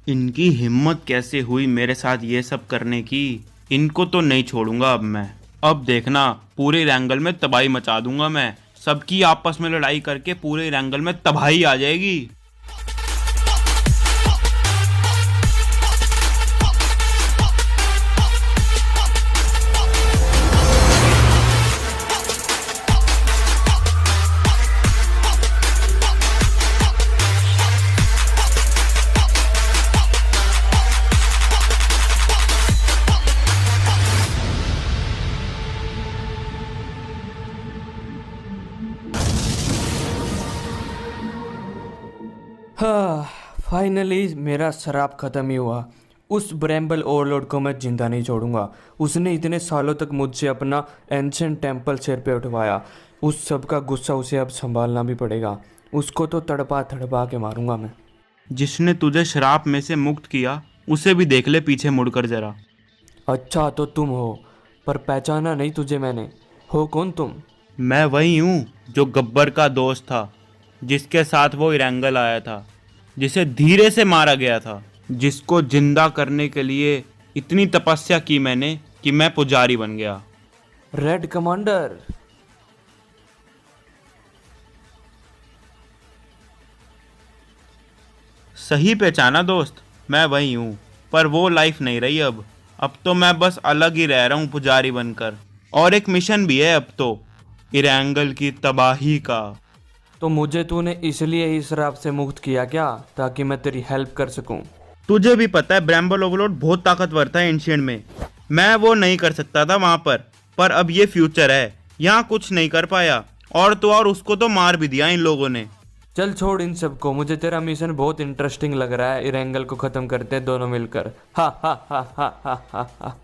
इनकी हिम्मत कैसे हुई मेरे साथ ये सब करने की। इनको तो नहीं छोड़ूंगा अब मैं। अब देखना पूरे रैंगल में तबाही मचा दूंगा मैं। सबकी आपस में लड़ाई करके पूरे रैंगल में तबाही आ जाएगी। हाँ फाइनली मेरा शराब ख़त्म ही हुआ। उस ब्रैम्बल ओवरलोड को मैं जिंदा नहीं छोड़ूंगा। उसने इतने सालों तक मुझसे अपना एंशिएंट टेम्पल सिर पे उठवाया। उस सब का गुस्सा उसे अब संभालना भी पड़ेगा। उसको तो तड़पा तड़पा के मारूंगा मैं। जिसने तुझे शराब में से मुक्त किया उसे भी देख ले पीछे मुड़कर जरा। अच्छा तो तुम हो, पर पहचाना नहीं तुझे मैंने। हो कौन तुम? मैं वही हूँ जो गब्बर का दोस्त था, जिसके साथ वो इरंगल आया था, जिसे धीरे से मारा गया था, जिसको जिंदा करने के लिए इतनी तपस्या की मैंने कि मैं पुजारी बन गया। Red commander. सही पहचाना दोस्त, मैं वही हूँ। पर वो लाइफ नहीं रही अब तो मैं बस अलग ही रह रहा हूँ पुजारी बनकर। और एक मिशन भी है अब तो, इरंगल की तबाही का। तो मुझे तूने इसलिए ही शराब से मुक्त किया क्या, ताकि मैं तेरी हेल्प कर सकूं? तुझे भी पता है ब्रैम्बल ओवरलोड बहुत ताकतवर था एंशिएंट में। मैं वो नहीं कर सकता था वहां पर अब ये फ्यूचर है, यहाँ कुछ नहीं कर पाया। और तो और उसको तो मार भी दिया इन लोगों ने। चल छोड़ इन सबको, मुझे तेरा मिशन बहुत इंटरेस्टिंग लग रहा है। इरंगल को खत्म करते हैं दोनों मिलकर। हा हा हा हा हा हा हा।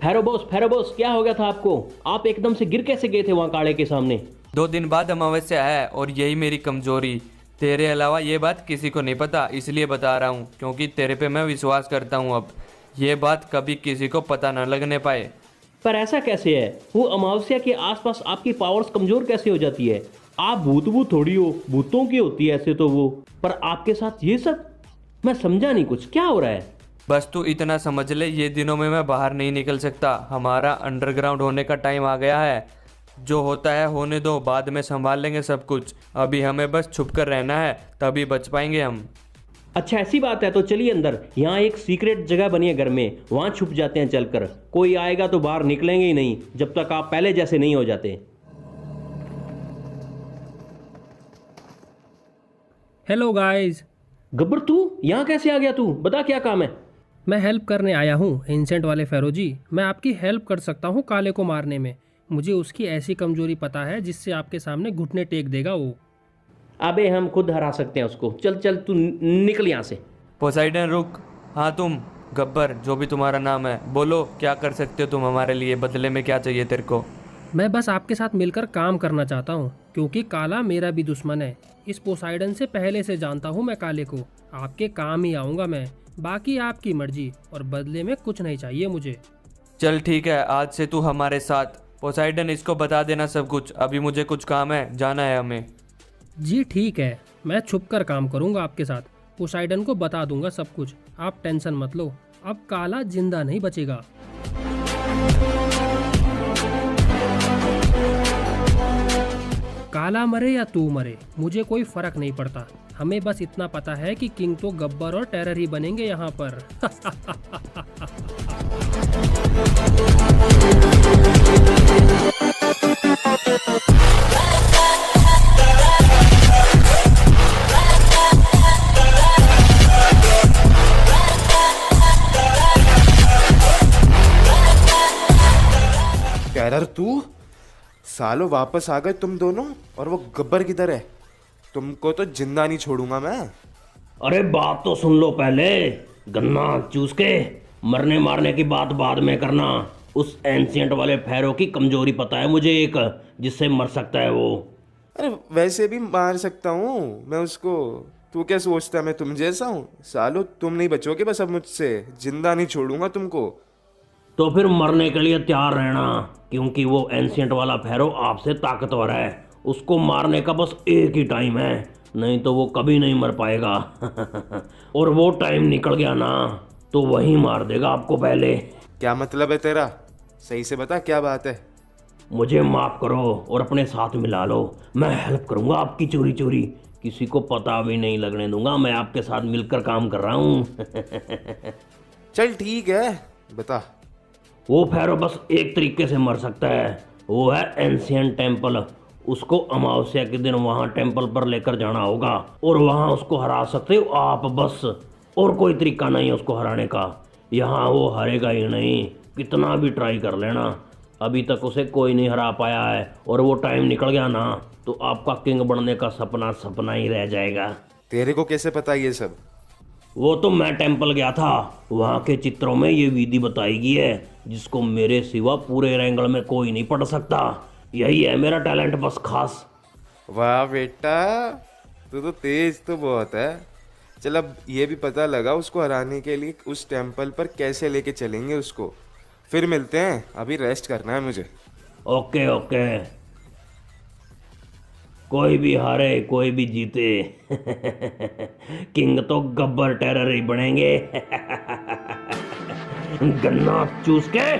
फेरो बॉस क्या हो गया था आपको? आप एकदम से गिर कैसे गए थे वहाँ काले के सामने? 2 दिन बाद अमावस्या है और यही मेरी कमजोरी। तेरे अलावा ये बात किसी को नहीं पता, इसलिए बता रहा हूँ क्योंकि तेरे पे मैं विश्वास करता हूँ। अब ये बात कभी किसी को पता न लगने पाए। पर ऐसा कैसे है? वो अमावस्या के आसपास आपकी पावर्स कमजोर कैसे हो जाती है? आप भूत थोड़ी हो, भूतों की होती है ऐसे तो वो। पर आपके साथ ये सब मैं समझा नहीं, कुछ क्या हो रहा है? बस तू इतना समझ ले, ये दिनों में मैं बाहर नहीं निकल सकता। हमारा अंडरग्राउंड होने का टाइम आ गया है। जो होता है होने दो, बाद में संभाल लेंगे सब कुछ। अभी हमें बस छुप कर रहना है, तभी बच पाएंगे हम। अच्छा ऐसी बात है तो चलिए अंदर। यहाँ एक सीक्रेट जगह बनी है घर में, वहाँ छुप जाते हैं चलकर। कोई आएगा तो बाहर निकलेंगे ही नहीं जब तक आप पहले जैसे नहीं हो जाते। Hello guys. गब्बर तू यहाँ कैसे आ गया? तू बता क्या काम है? मैं हेल्प करने आया हूँ एंसेंट वाले फेरो जी। मैं आपकी हेल्प कर सकता हूँ काले को मारने में। मुझे उसकी ऐसी कमजोरी पता है जिससे आपके सामने घुटने टेक देगा वो। अबे हम खुद हरा सकते हैं उसको। चल चल तू निकल यहाँ से। पोसाइडन रुक। हाँ तुम गब्बर, जो भी तुम्हारा नाम है, बोलो क्या कर सकते हो तुम हमारे लिए, बदले में क्या चाहिए तेरे को? मैं बस आपके साथ मिलकर काम करना चाहता हूँ, क्योंकि काला मेरा भी दुश्मन है। इस पोसाइडन से पहले से जानता हूँ मैं काले को। आपके काम ही आऊँगा मैं, बाकी आपकी मर्जी, और बदले में कुछ नहीं चाहिए मुझे। चल ठीक है, आज से तू हमारे साथ। पोसाइडन इसको बता देना सब कुछ, अभी मुझे कुछ काम है, जाना है हमें। जी ठीक है, मैं छुप कर काम करूँगा आपके साथ। पोसाइडन को बता दूंगा सब कुछ, आप टेंशन मत लो। अब काला जिंदा नहीं बचेगा। काला मरे या तू मरे, मुझे कोई फर्क नहीं पड़ता। हमें बस इतना पता है कि किंग तो गब्बर और टेरर ही बनेंगे यहाँ पर। टेरर तू? सालों वापस आ गए तुम दोनों, और वो गब्बर किधर है? तुमको तो जिंदा नहीं छोड़ूंगा मैं। अरे बात तो सुन लो पहले। गन्ना चूस के मरने मारने की बात बाद में करना। उस एंशिएंट वाले फेरो की कमजोरी पता है मुझे, एक जिससे मर सकता है वो। अरे वैसे भी मार सकता हूँ मैं उसको। तू क्या सोचता है मैं तुम जैसा हूँ? सालों तुम नहीं बचोगे बस अब मुझसे, जिंदा नहीं छोड़ूंगा तुमको। तो फिर मरने के लिए तैयार रहना, क्योंकि वो एंशिएंट वाला फेरो आपसे ताकतवर है। उसको मारने का बस एक ही टाइम है, नहीं तो वो कभी नहीं मर पाएगा। और वो टाइम निकल गया ना तो वही मार देगा आपको पहले। क्या मतलब है तेरा? सही से बता क्या बात है। मुझे माफ करो और अपने साथ मिला लो। मैं हेल्प करूंगा आपकी चोरी चोरी, किसी को पता भी नहीं लगने दूंगा। मैं आपके साथ मिलकर काम कर रहा हूँ। चल ठीक है, बता। वो फेरो बस एक तरीके से मर सकता है, वो है एंशिएंट टेम्पल। उसको अमावस्या के दिन वहाँ टेम्पल पर लेकर जाना होगा, और वहाँ उसको हरा सकते हो आप बस। और कोई तरीका नहीं है उसको हराने का। यहाँ वो हारेगा ही नहीं, कितना भी ट्राई कर लेना। अभी तक उसे कोई नहीं हरा पाया है, और वो टाइम निकल गया ना तो आपका किंग बनने का सपना सपना ही रह जाएगा। तेरे को कैसे पता ये सब? वो तो मैं टेम्पल गया था, वहाँ के चित्रों में ये विधि बताई गई है, जिसको मेरे सिवा पूरे रैंगल में कोई नहीं पढ़ सकता। यही है मेरा टैलेंट बस खास। वाह बेटा, तू तो तेज तो बहुत है। चल अब ये भी पता लगा उसको हराने के लिए उस टेम्पल पर कैसे लेके चलेंगे उसको। फिर मिलते हैं, अभी रेस्ट करना है मुझे। ओके ओके, कोई भी हारे कोई भी जीते, किंग तो गब्बर टेरर ही बनेंगे। गन्ना चूस के